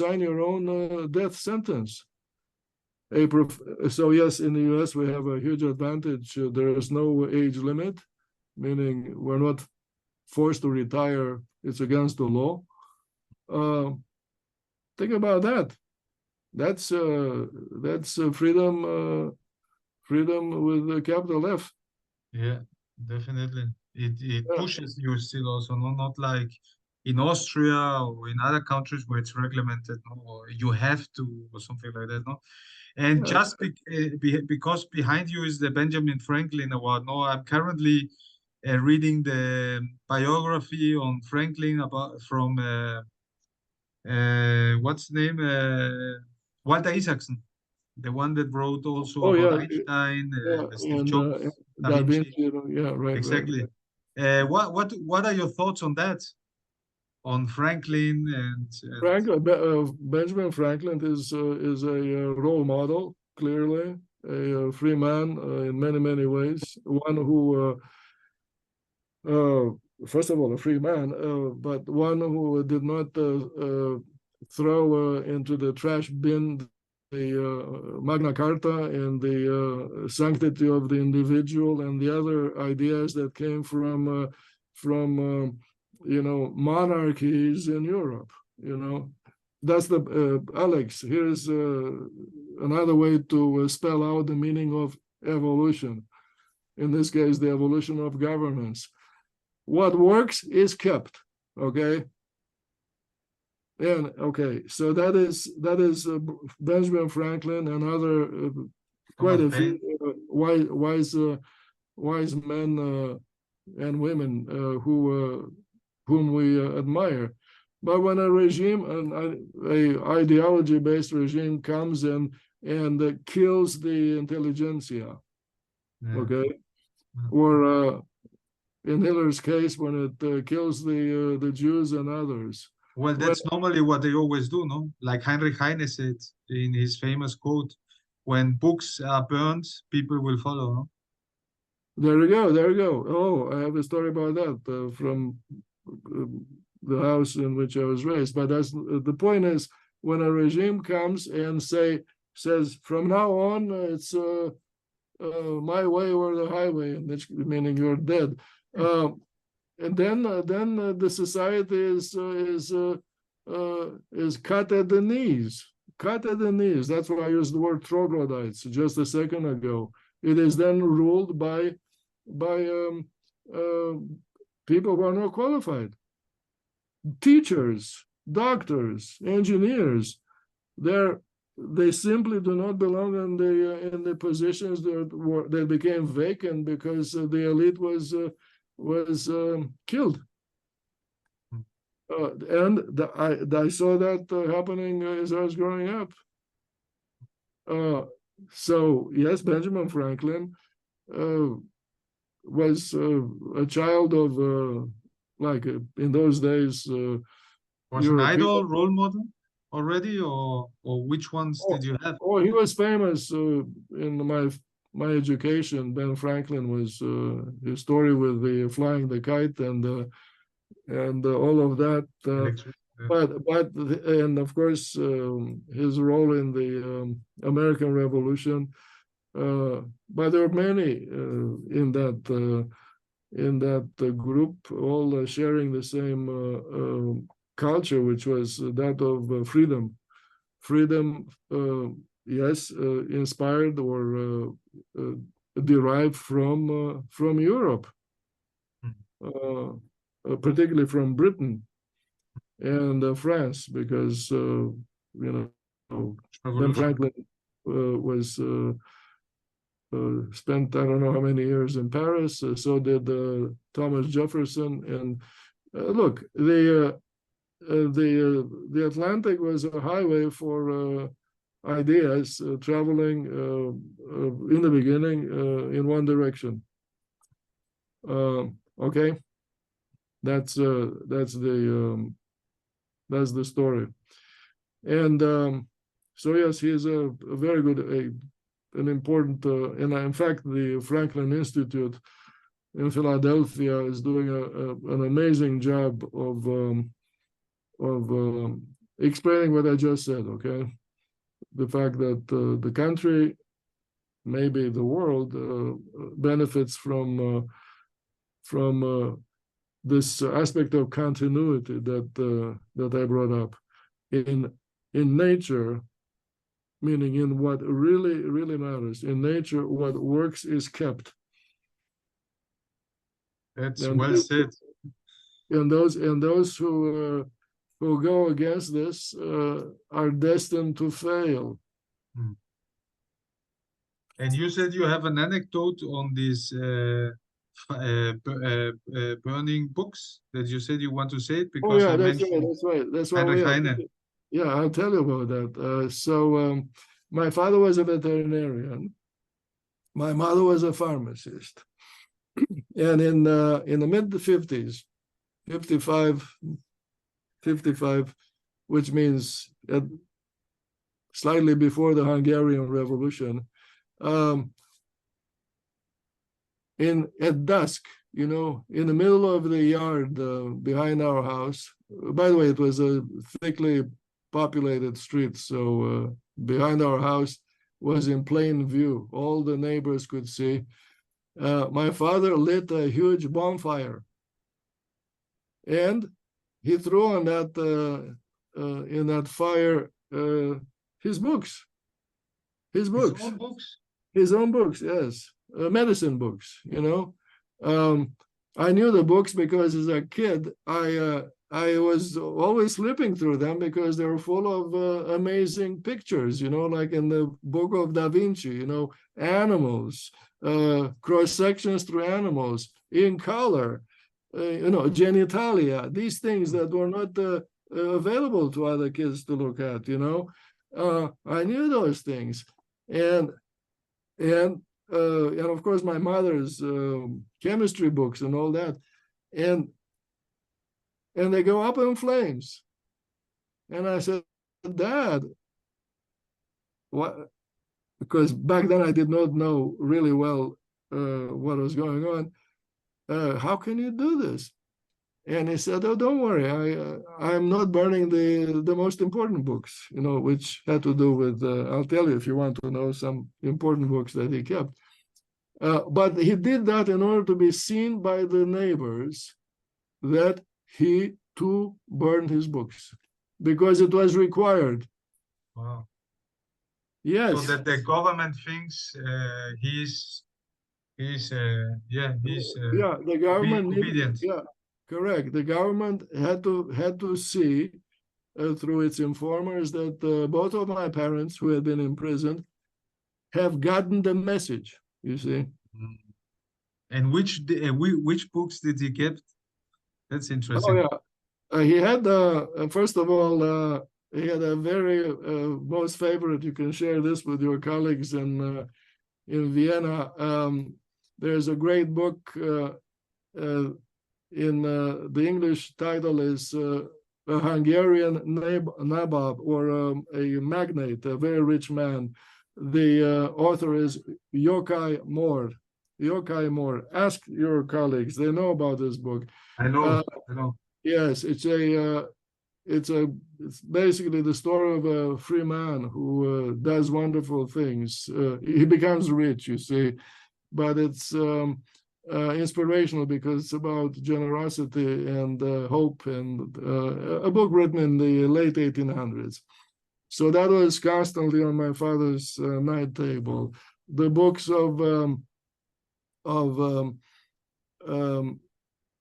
sign your own death sentence. So yes, in the US we have a huge advantage. There is no age limit, meaning we're not forced to retire. It's against the law. Think about that. That's freedom with a capital F. Yeah, definitely. It Yeah. pushes you still also, not like in Austria or in other countries where it's regulated, no, or you have to or something like that, no. And Yeah. just because behind you is the Benjamin Franklin Award, no, I'm currently reading the biography on Franklin from what's the name? Walter Isaacson, the one that wrote also Oh about yeah, Einstein, yeah, Steve and Jobs, Da Da Vinci. Vinci. Yeah, right. Exactly. What are your thoughts on that? On Franklin and Benjamin Franklin is a role model, clearly a free man in many ways. One who, first of all, a free man, but one who did not throw into the trash bin the Magna Carta and the sanctity of the individual and the other ideas that came from monarchies in Europe. That's the Alex. Here's another way to spell out the meaning of evolution. In this case, the evolution of governance. What works is kept. Okay. And okay, so that is Benjamin Franklin and other quite a few wise men and women whom we admire. But when a regime, a ideology-based regime comes in and kills the intelligentsia, okay, or in Hitler's case, when it kills the Jews and others. Well, that's normally what they always do, no? Like Heinrich Heine said in his famous quote, when books are burned, people will follow, no? There you go. Oh, I have a story about that from the house in which I was raised. But that's the point is, when a regime comes and says from now on it's my way or the highway, meaning you're dead. And then the society is cut at the knees. Cut at the knees. That's why I used the word troglodytes just a second ago. It is then ruled by people who are not qualified. Teachers, doctors, engineers. They simply do not belong in the positions that became vacant because the elite was killed. And I saw that happening as I was growing up. So yes, Benjamin Franklin was a child of in those days. Was an idol, role model already, or which ones did you have? Oh, he was famous in my education. Ben Franklin was his story with the flying the kite and and all of that. Electric. And of course, his role in the American Revolution. But there are many in that group, all sharing the same culture, which was that of freedom. Freedom, yes, inspired or derived from Europe, particularly from Britain and France, because Ben Franklin was spent I don't know how many years in Paris. So did Thomas Jefferson. And look, the Atlantic was a highway for ideas traveling in the beginning in one direction. Okay, that's the story. And so yes, he is a very good, an important, and in fact, the Franklin Institute in Philadelphia is doing an amazing job of explaining what I just said. Okay, the fact that the country, maybe the world, benefits from this aspect of continuity that I brought up in nature, meaning in what really matters. In nature, what works is kept. That's well said. And those who go against this are destined to fail. And you said you have an anecdote on these burning books that you said you want to say it because yeah, I that's mentioned right. That's why Heinrich Heine. Yeah, I'll tell you about that. So my father was a veterinarian. My mother was a pharmacist. And in the mid-50s, 55, which means slightly before the Hungarian Revolution, at dusk, in the middle of the yard behind our house. By the way, it was a thickly populated street, so behind our house was in plain view. All the neighbors could see. My father lit a huge bonfire, and he threw on that in that fire his books. His own books, yes, medicine books. I knew the books because as a kid I was always flipping through them because they were full of amazing pictures, like in the book of Da Vinci, animals, cross sections through animals in color, genitalia, these things that were not available to other kids to look at. I knew those things, and of course my mother's chemistry books and all that, and they go up in flames. And I said, Dad, what? Because back then I did not know really well what was going on. How can you do this? And he said, oh, don't worry, I'm not burning the most important books, which had to do with, I'll tell you if you want to know some important books that he kept. But he did that in order to be seen by the neighbors that he too burned his books because it was required. Wow. Yes. So that the government thinks he's the government obedient. Yeah, correct. The government had to see through its informers that both of my parents, who had been imprisoned, have gotten the message. You see. And which books did he keep? That's interesting. Oh yeah, he had first of all he had a very most favorite. You can share this with your colleagues in Vienna. There's a great book in the English title is a Hungarian nabob or a magnate, a very rich man. The author is Yokai Mór. Ask your colleagues; they know about this book. I know. Yes, it's basically the story of a free man who does wonderful things. He becomes rich, you see, but it's inspirational because it's about generosity and hope, and a book written in the late 1800s. So that was constantly on my father's night table. The books of um,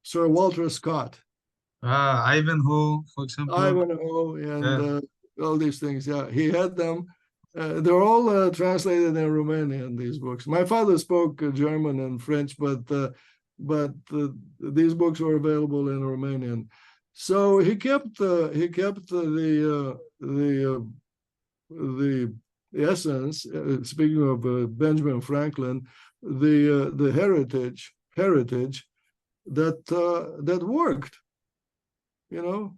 Sir Walter Scott, Ivanhoe, for example. Ivanhoe, and Yeah. all these things. Yeah, he had them. They're all translated in Romanian. These books. My father spoke German and French, but these books were available in Romanian. So he kept the essence. Speaking of Benjamin Franklin, the heritage that worked. You know,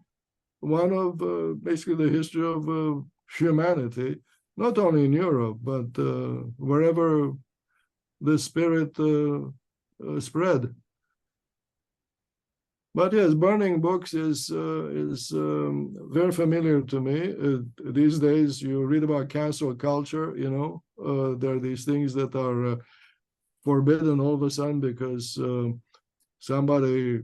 one of basically the history of humanity, not only in Europe, but wherever the spirit spread. But yes, burning books is very familiar to me. These days, you read about cancel culture. There are these things that are forbidden all of a sudden because somebody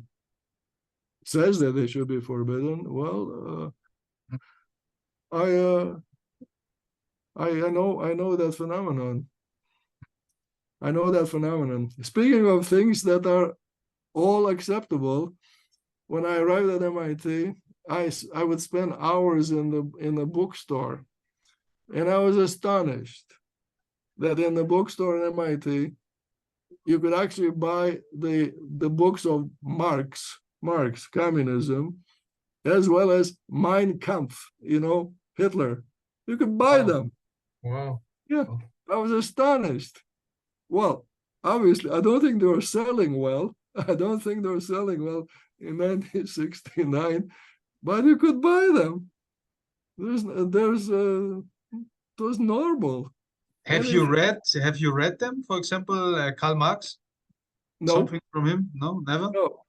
says that they should be forbidden. Well, I know that phenomenon. I know that phenomenon. Speaking of things that are all acceptable, when I arrived at MIT, I would spend hours in the bookstore, and I was astonished that in the bookstore at MIT you could actually buy the books of Marx, communism, as well as Mein Kampf, Hitler. You could buy Wow. them. Wow. Yeah, I was astonished. Well, obviously, I don't think they were selling well. I don't think they were selling well in 1969, but you could buy them. It was normal. Have And you if read have you read them? For example, Karl Marx? no, Something from him? No, never? no,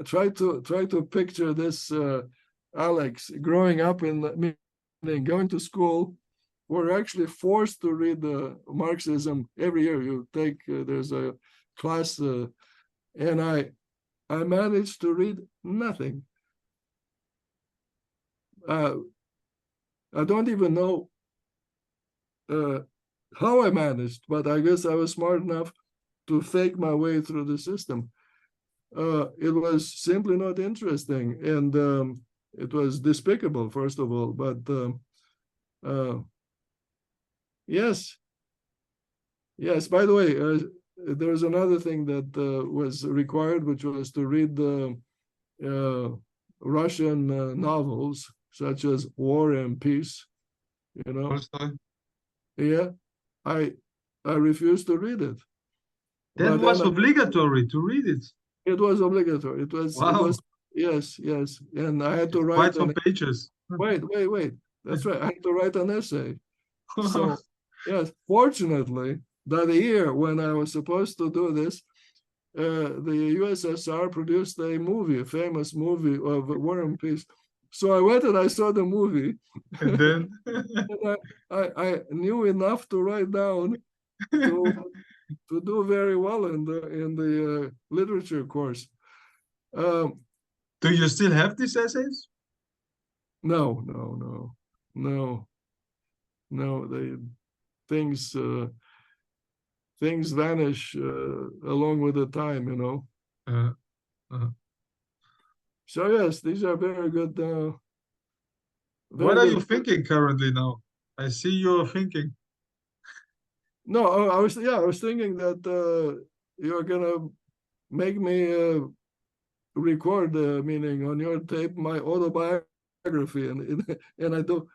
try to picture this, Alex, growing up meaning going to school. We're actually forced to read the Marxism every year. You take there's a class, and I managed to read nothing. Uh, I don't even know uh, how I managed, but I guess I was smart enough to fake my way through the system. It was simply not interesting, and it was despicable, first of all. But uh, yes, yes. By the way, there's another thing that was required, which was to read the Russian novels, such as War and Peace. You know, Tolstoy? yeah, I I refused to read it, That but then was obligatory to read it. it was obligatory. It was Wow. yes, and I had to It's write quite some an pages. wait. That's right. I had to write an essay. So yes, fortunately, that year when I was supposed to do this, the USSR produced a famous movie of War and Peace. So I went and I saw the movie, And then and I knew enough to write down to to do very well in the literature course. Um, do you still have these essays? no. No, things uh, things vanish along with the time. Uh, uh. So yes, these are very good, What very are good. you thinking currently now? I see you're thinking. No, I was thinking that you're gonna make me record, meaning on your tape, my autobiography, and I do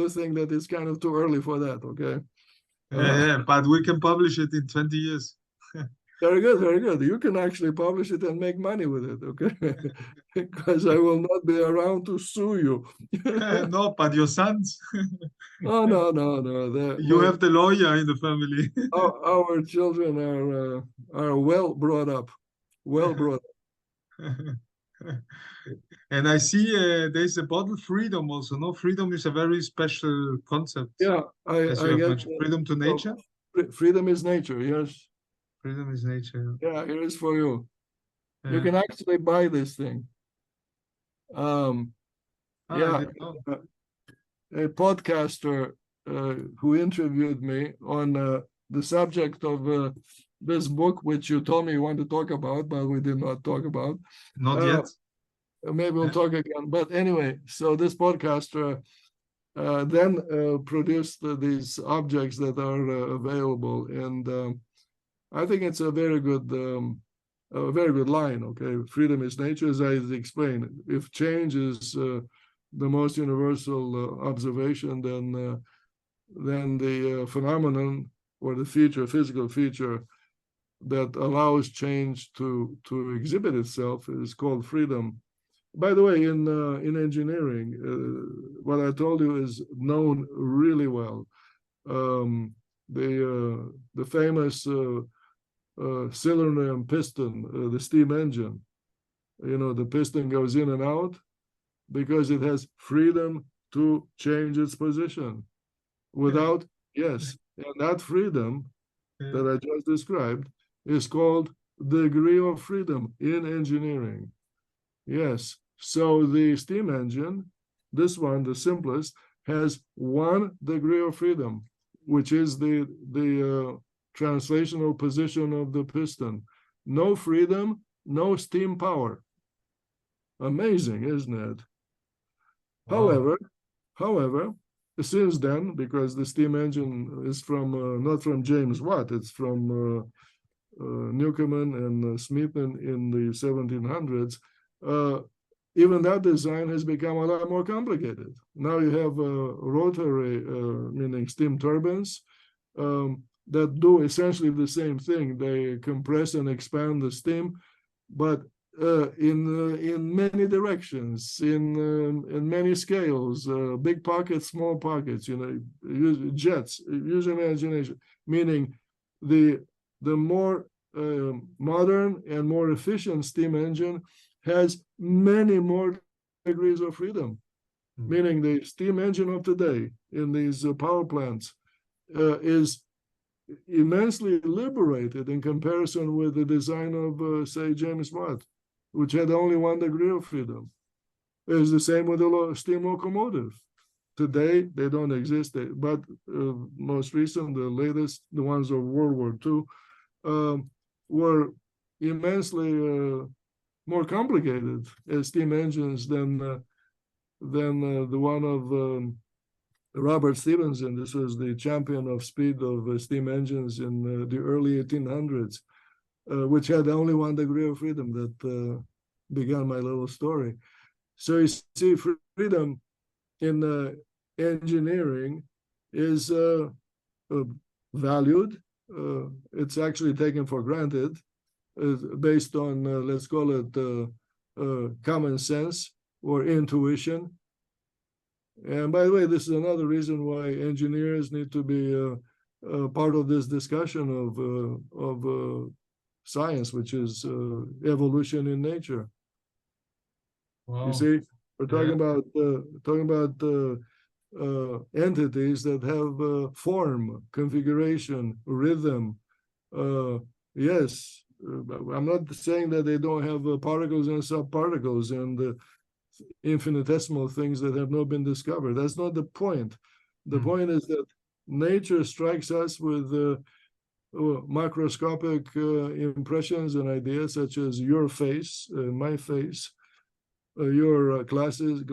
think that it's kind of too early for that. Okay. Yeah, but we can publish it in 20 years. Very good, very good. You can actually publish it and make money with it, okay? Because I will not be around to sue you. No, but your sons. Oh no. You have the lawyer in the family. Our children are well brought up, well brought up. And I see there's a bottle freedom also. No, freedom is a very special concept, Yeah, as you I have get mentioned. Freedom to nature. freedom is nature. Yes. Freedom is nature. Yeah, here is for you. You Yeah. can actually buy this thing. Ah, I Yeah, didn't know. a podcaster who interviewed me on the subject of this book, which you told me you want to talk about, but we did not talk about. Not Uh, yet. Maybe we'll Yeah. talk again. But anyway, so this podcaster then produced these objects that are available, and I think it's a very good line. Okay, freedom is nature, as I explained. If change is the most universal observation, then the phenomenon or the feature, physical feature that allows change to exhibit itself is called freedom. By the way, in engineering, what I told you is known really well. The famous cylinder and piston, the steam engine. You know, the piston goes in and out because it has freedom to change its position. Without, yes, and that freedom Yeah. that I just described is called degree of freedom in engineering. Yes. So the steam engine, this one, the simplest, has 1 degree of freedom, which is the translational position of the piston. No freedom, no steam power. Amazing, isn't it? Wow. However, since then, because the steam engine is from not from James Watt, it's from Newcomen and Smeaton in the 1700s. Even that design has become a lot more complicated. Now you have rotary, meaning steam turbines, that do essentially the same thing. They compress and expand the steam, but in many directions, in many scales, big pockets, small pockets. You know, jets. Use imagination. Meaning, the more modern and more efficient steam engine has many more degrees of freedom. Meaning, the steam engine of today in these power plants is immensely liberated in comparison with the design of, say, James Watt, which had only 1 degree of freedom. It's the same with the steam locomotive. Today, they don't exist, but most recent, the latest, the ones of World War II, were immensely more complicated as steam engines than the one of Robert Stephenson. This was the champion of speed of steam engines in the early 1800s, which had only 1 degree of freedom that began my little story. So you see, freedom in engineering is valued. It's actually taken for granted based on, let's call it common sense or intuition. And by the way, this is another reason why engineers need to be part of this discussion of science, which is evolution in nature. Wow. You see, we're talking Yeah. about entities that have form, configuration, rhythm. Yes, I'm not saying that they don't have particles and subparticles and infinitesimal things that have not been discovered. That's not the point. The point is that nature strikes us with macroscopic impressions and ideas, such as your face, my face, your glasses,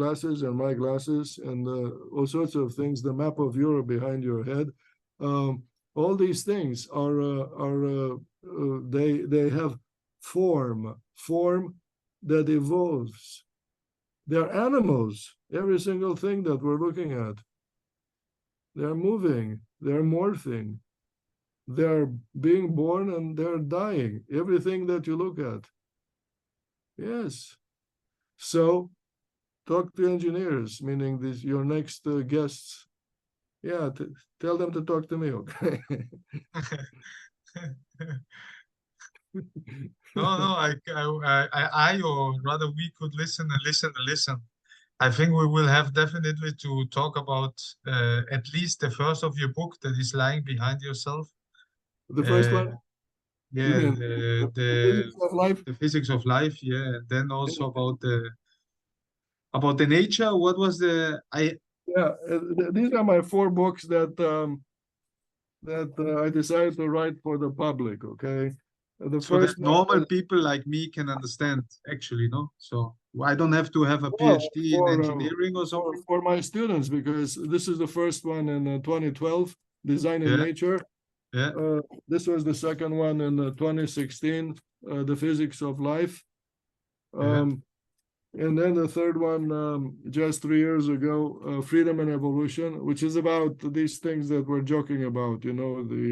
and my glasses, and all sorts of things. The map of Europe behind your head. All these things are they have form that evolves. They're animals. Every single thing that we're looking at. They're moving. They're morphing. They're being born and they're dying. Everything that you look at. Yes. So talk to engineers, meaning these your next guests. Yeah, tell them to talk to me, okay? No, or rather we could listen and listen and listen. I think we will have definitely to talk about at least the first of your book that is lying behind yourself. The first Uh, one, you yeah, mean the physics of life? the physics of life. Yeah, and then also about the nature. What was the I? Yeah, these are my four books that I decided to write for the public. Okay, the So that first one normal was people like me can understand actually, no? So I don't have to have a well, PhD in engineering or something. for my students because this is the first one in 2012, Design in Yeah, Nature. yeah, This was the second one in 2016, The Physics of Life. yeah. Um, and then the third one, just 3 years ago, Freedom and Evolution, which is about these things that we're joking about. You know, the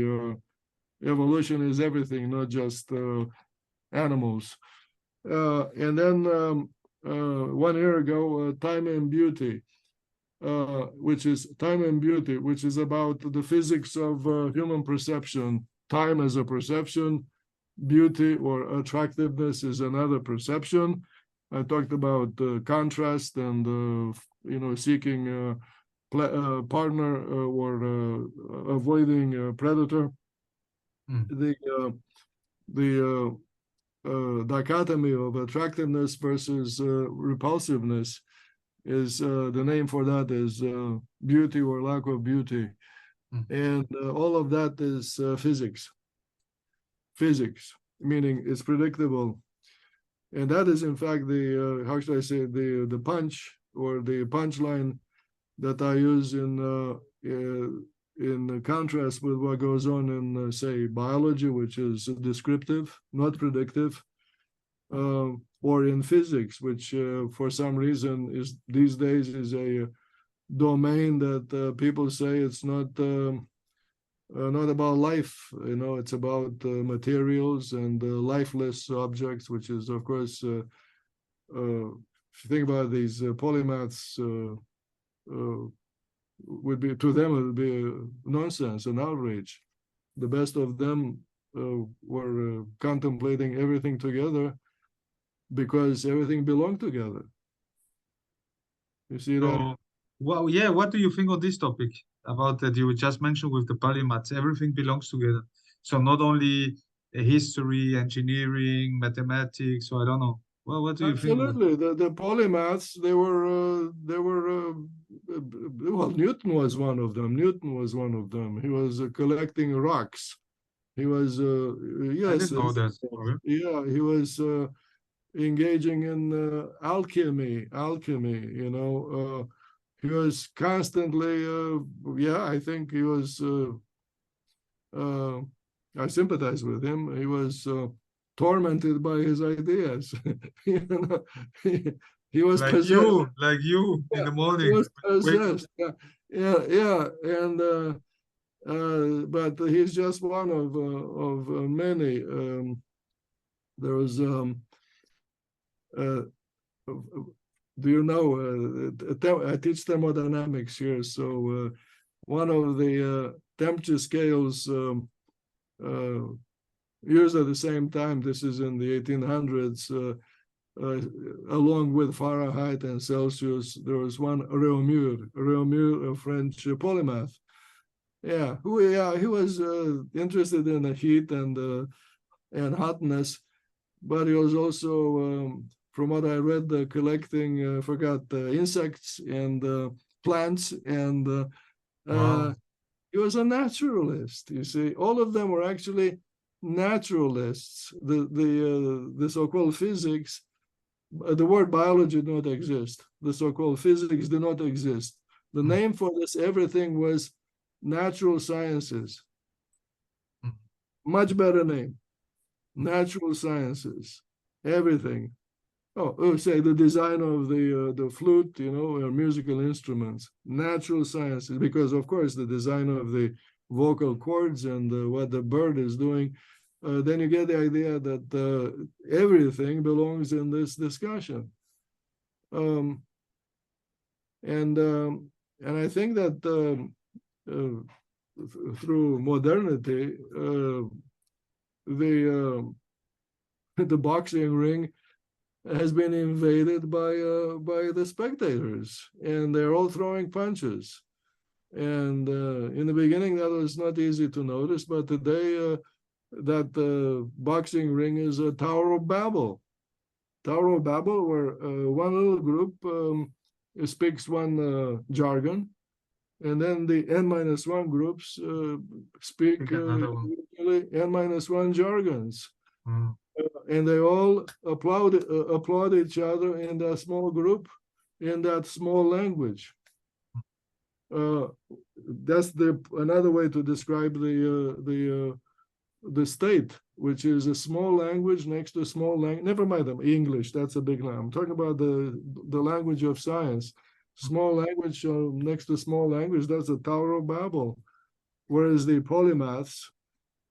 evolution is everything, not just animals. And then 1 year ago, Time and Beauty, which is Time and Beauty, which is about the physics of human perception. Time as a perception, beauty or attractiveness is another perception. I talked about contrast and seeking a partner or avoiding a predator. Mm. The dichotomy of attractiveness versus repulsiveness is the name for that is beauty or lack of beauty, Mm. and all of that is physics. Physics, meaning it's predictable, and that is in fact the how should I say the punch or the punchline that I use in contrast with what goes on in say biology, which is descriptive, not predictive, or in physics, which for some reason is these days is a domain that people say it's not about life. You know, it's about materials and lifeless objects, which is of course if you think about these polymaths. Would be to them it would be nonsense, an outrage. The best of them were contemplating everything together because everything belonged together. You see that? So, well, yeah, what do you think on this topic about that you just mentioned with the polymaths? Everything belongs together. So not only history, engineering, mathematics, so I don't know. Well, what do you think of it? Absolutely. The polymaths, well, Newton was one of them. Newton was one of them. He was collecting rocks. He was, I yes, didn't know that. Okay. yeah, he was engaging in alchemy, he was constantly, yeah, I think he was, uh, I sympathize with him. He was tormented by his ideas. you know, he, he was possessed. Like you in Yeah, the he morning. was Wake. possessed. Yeah, yeah. And but he's just one of many. There was uh, do you know I teach thermodynamics here, so one of the temperature scales uh, used at the same time, this is in the 1800s, along with Fahrenheit and Celsius, there was one Réaumur, a French polymath. Yeah, he was interested in the heat and hotness, but he was also, from what I read, collecting, forgot insects and plants, and Wow. he was a naturalist. You see, all of them were actually naturalists. The so-called physics, the word biology did not exist. The so-called physics did not exist. The Mm, name for this everything was natural sciences. mm. Much better name. Natural sciences. Everything. Say the design of the flute, or musical instruments, natural sciences, because of course the design of the vocal cords and what the bird is doing, then you get the idea that everything belongs in this discussion. Um, and I think that through modernity, the the boxing ring has been invaded by the spectators, and they're all throwing punches. And in the beginning, that was not easy to notice, but today, that the boxing ring is a Tower of Babel. Tower of Babel, where one little group speaks one jargon, and then the N-1 groups speak N-1 jargons. Mm. And they all applaud each other in that small group, in that small language. That's another way to describe the state, which is a small language next to a small language. Never mind them, English, that's a big lie. I'm talking about the language of science. Small language next to small language, that's a Tower of Babel. Whereas the polymaths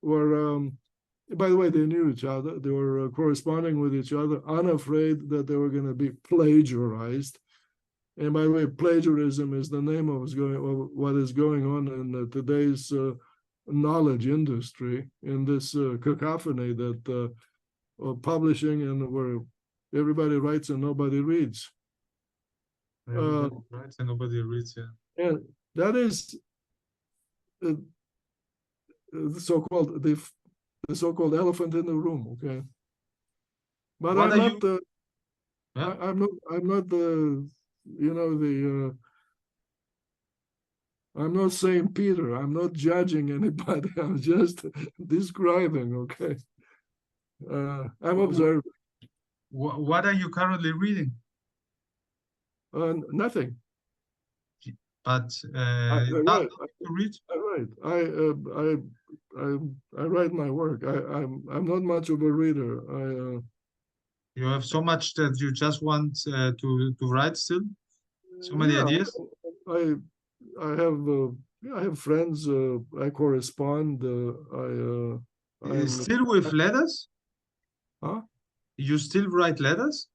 were, by the way, they knew each other. They were corresponding with each other, unafraid that they were going to be plagiarized. And by the way, plagiarism is the name of what is going on in today's knowledge industry, in this cacophony that publishing and where everybody writes and nobody reads. Everybody writes and nobody reads. Yeah. And that is the so-called elephant in the room. Okay, but What I'm are not. you? Yeah. I'm not the. I'm not Saint Peter. I'm not judging anybody. I'm just describing. Okay. I'm observing. What are you currently reading? Nothing. But I nothing to read. I write my work. I'm not much of a reader. You have so much that you just want to write still. So many Yeah, ideas. I I have friends. I correspond. I'm Still with letters? huh? You still write letters?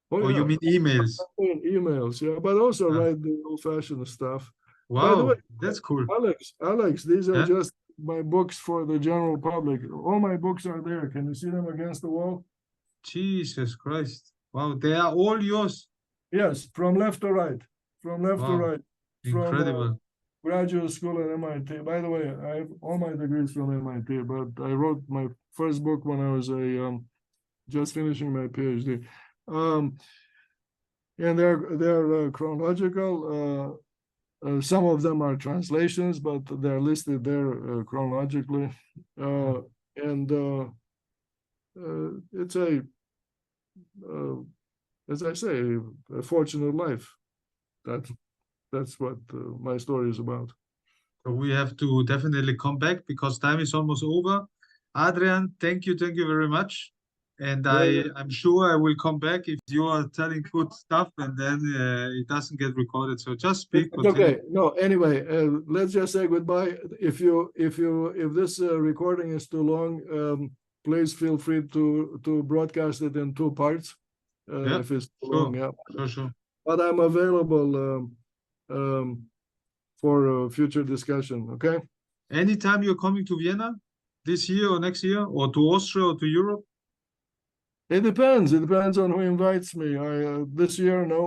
Oh Or you yeah, mean emails? emails. Yeah, but also Ah, write the old-fashioned stuff. By the way, wow, that's cool. Alex, these are Yeah? just my books for the general public. All my books are there. Can you see them against the wall? Jesus Christ. Wow, they are all yours. Yes, from left to right. From left to Wow, right. From incredible. graduate school at MIT. By the way, I have all my degrees from MIT, but I wrote my first book when I was just finishing my PhD. And they're chronological. Some of them are translations, but they're listed there chronologically. And it's as I say, a fortunate life. That's what my story is about. So we have to definitely come back because time is almost over. Adrian, thank you very much. And Yeah. I'm sure I will come back if you are telling good stuff and then it doesn't get recorded. So just speak. It's okay. No, anyway, let's just say goodbye. If this recording is too long, please feel free to broadcast it in two parts. Yeah, If it's too sure, long, yeah. sure. But I'm available for future discussion. Okay. Anytime you're coming to Vienna this year or next year, or to Austria or to Europe? It depends. It depends on who invites me. This year, no.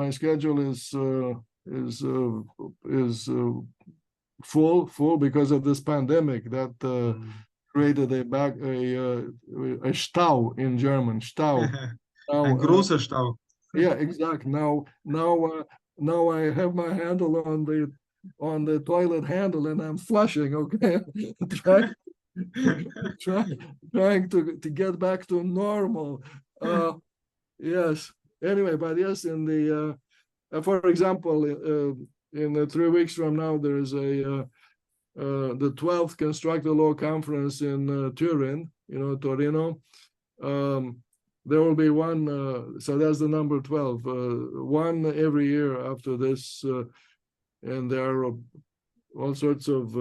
My schedule is full because of this pandemic that created a Stau in German. Stau. Now, Ein großer Stau. yeah, exactly. Now I have my handle on the toilet handle and I'm flushing. Okay, trying to get back to normal. Yes. Anyway, but yes, in the for example, in 3 weeks from now, there is the 12th Constructal Law conference in Turin, Torino. There will be one, so that's the number 12, one every year after this, and there are all sorts of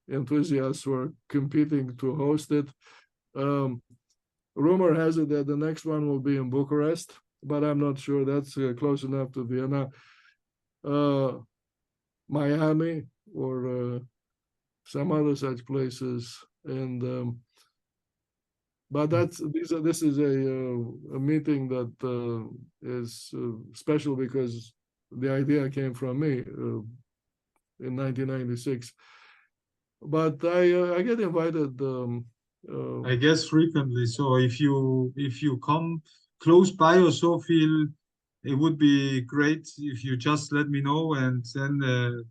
enthusiasts who are competing to host it. Rumor has it that the next one will be in Bucharest, but I'm not sure. That's close enough to Vienna. Miami or some other such places. And But this is a meeting that is special because the idea came from me in 1996. But I get invited. I guess frequently. So if you come close by or so, feel it would be great if you just let me know, and then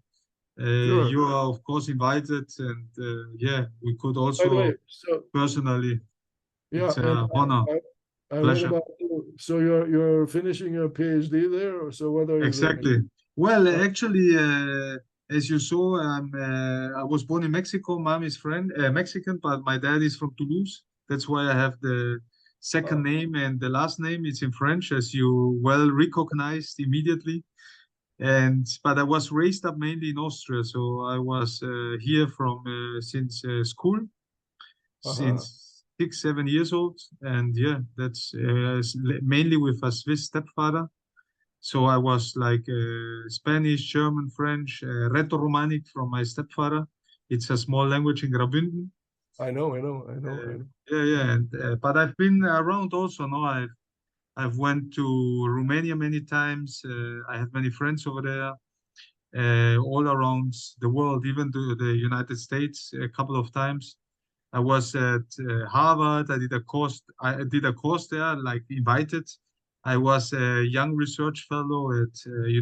Sure. you are of course invited. And yeah, we could By the way, also so personally. yeah, It's and a honor, I read pleasure. about you. So you're finishing your PhD there, or so what are you doing? Exactly. Well, Uh, actually, as you saw, I was born in Mexico. Mom is Mexican, but my dad is from Toulouse. That's why I have the second name, and the last name is in French, as you well recognized immediately. And but I was raised up mainly in Austria, so I was here from since school, uh-huh. since 6, 7 years old, and yeah, that's mainly with a Swiss stepfather. So I was like Spanish, German, French, Reto-Romanic from my stepfather. It's a small language in Graubünden. I know. Yeah, yeah, and but I've been around also. No, I've went to Romania many times. I have many friends over there, all around the world, even to the United States a couple of times. I was at Harvard. I did a course there, like invited. I was a young research fellow at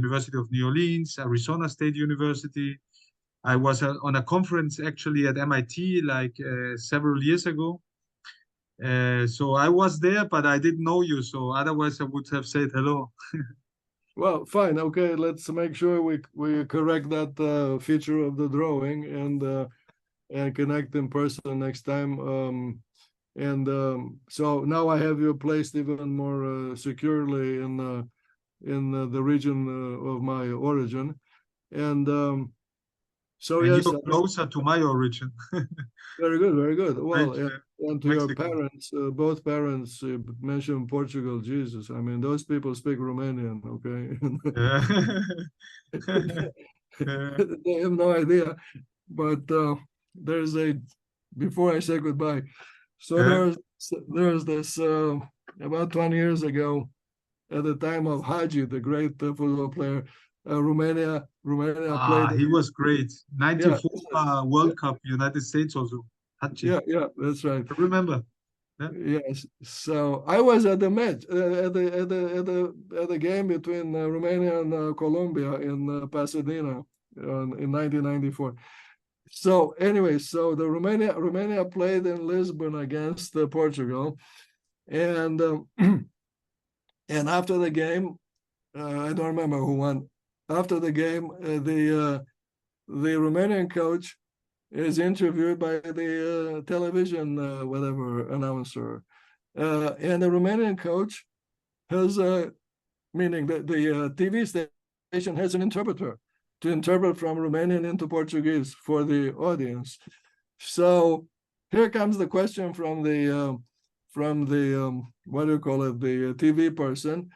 University of New Orleans, Arizona State University. I was on a conference actually at MIT like several years ago. So I was there, but I didn't know you. So otherwise, I would have said hello. Well, fine. Okay, let's make sure we correct that feature of the drawing and connect in person next time. And so now I have you placed even more securely in the region of my origin. And so And yes, you're closer to my origin. very good, very good. Right, Well, and to your Mexico. parents, both parents mentioned Portugal, Jesus. I mean, those people speak Romanian, okay? Yeah. Yeah. They have no idea. But there's a before I say goodbye. So Yeah. there's this about 20 years ago, at the time of Hagi, the great football player, Romania played. He was great. Yeah, 94 yeah, World Cup, United States also. Hachi. yeah, that's right. I remember. Yeah. Yes. So I was at the match at the game between Romania and Colombia in Pasadena in 1994. So anyway, so the Romania played in Lisbon against Portugal, and and after the game, I don't remember who won. After the game, the Romanian coach is interviewed by the television whatever announcer, and the Romanian coach has meaning that the TV station has an interpreter to interpret from Romanian into Portuguese for the audience. So here comes the question from the what do you call it, the TV person.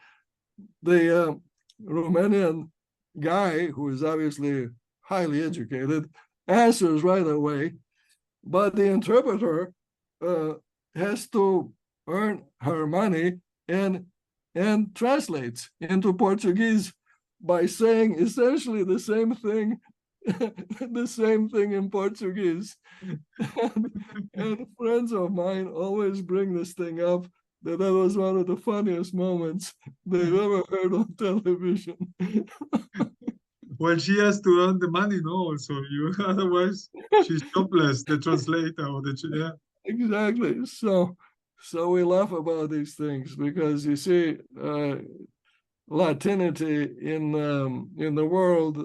The Romanian guy, who is obviously highly educated, answers right away, but the interpreter uh, has to earn her money and translates into Portuguese by saying essentially the same thing, the same thing in Portuguese. And friends of mine always bring this thing up that was one of the funniest moments they've ever heard on television. Well, she has to earn the money, no? Also, you otherwise she's jobless. The translator or the yeah. Exactly. So we laugh about these things because you see, Latinity in the world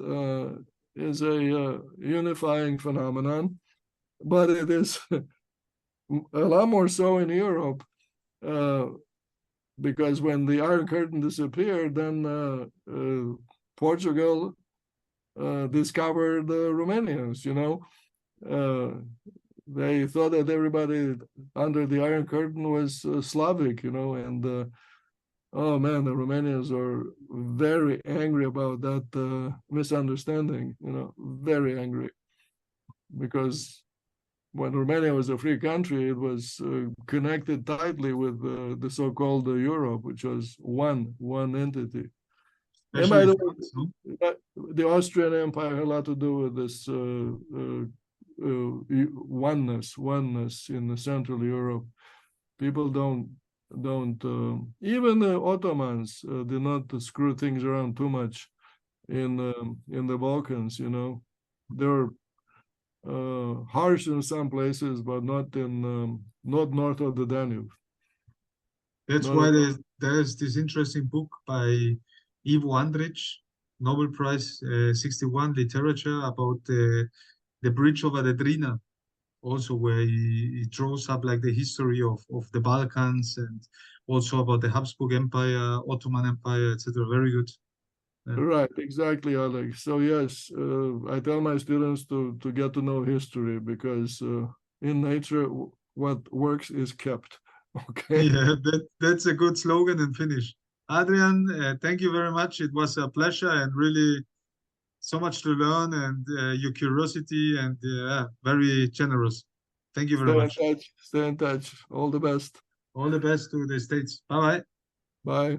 is a unifying phenomenon, but it is a lot more so in Europe uh, because when the Iron Curtain disappeared, then Portugal discovered the Romanians. Uh, they thought that everybody under the Iron Curtain was Slavic, and oh man, the Romanians are very angry about that misunderstanding, very angry because when Romania was a free country, it was connected tightly with the so-called Europe, which was one entity. And by Especially the France, no? way, the Austrian Empire had a lot to do with this oneness in the Central Europe. People don't even the Ottomans did not screw things around too much in the Balkans. You know, they're harsh in some places, but not not north of the Danube. That's Not why at- there's this interesting book by Ivo Andrić, Nobel Prize 61 literature about the bridge over the Drina, also where he draws up like the history of the Balkans and also about the Habsburg Empire, Ottoman Empire, etc. Very good. Right, exactly, Alex. So yes, I tell my students to get to know history because in nature, what works is kept. Okay. Yeah, that's a good slogan and finish. Adrian, thank you very much. It was a pleasure and really so much to learn and your curiosity and very generous. Thank you very Stay in much. touch. Stay in touch. All the best. All the best to the States. Bye bye. Bye.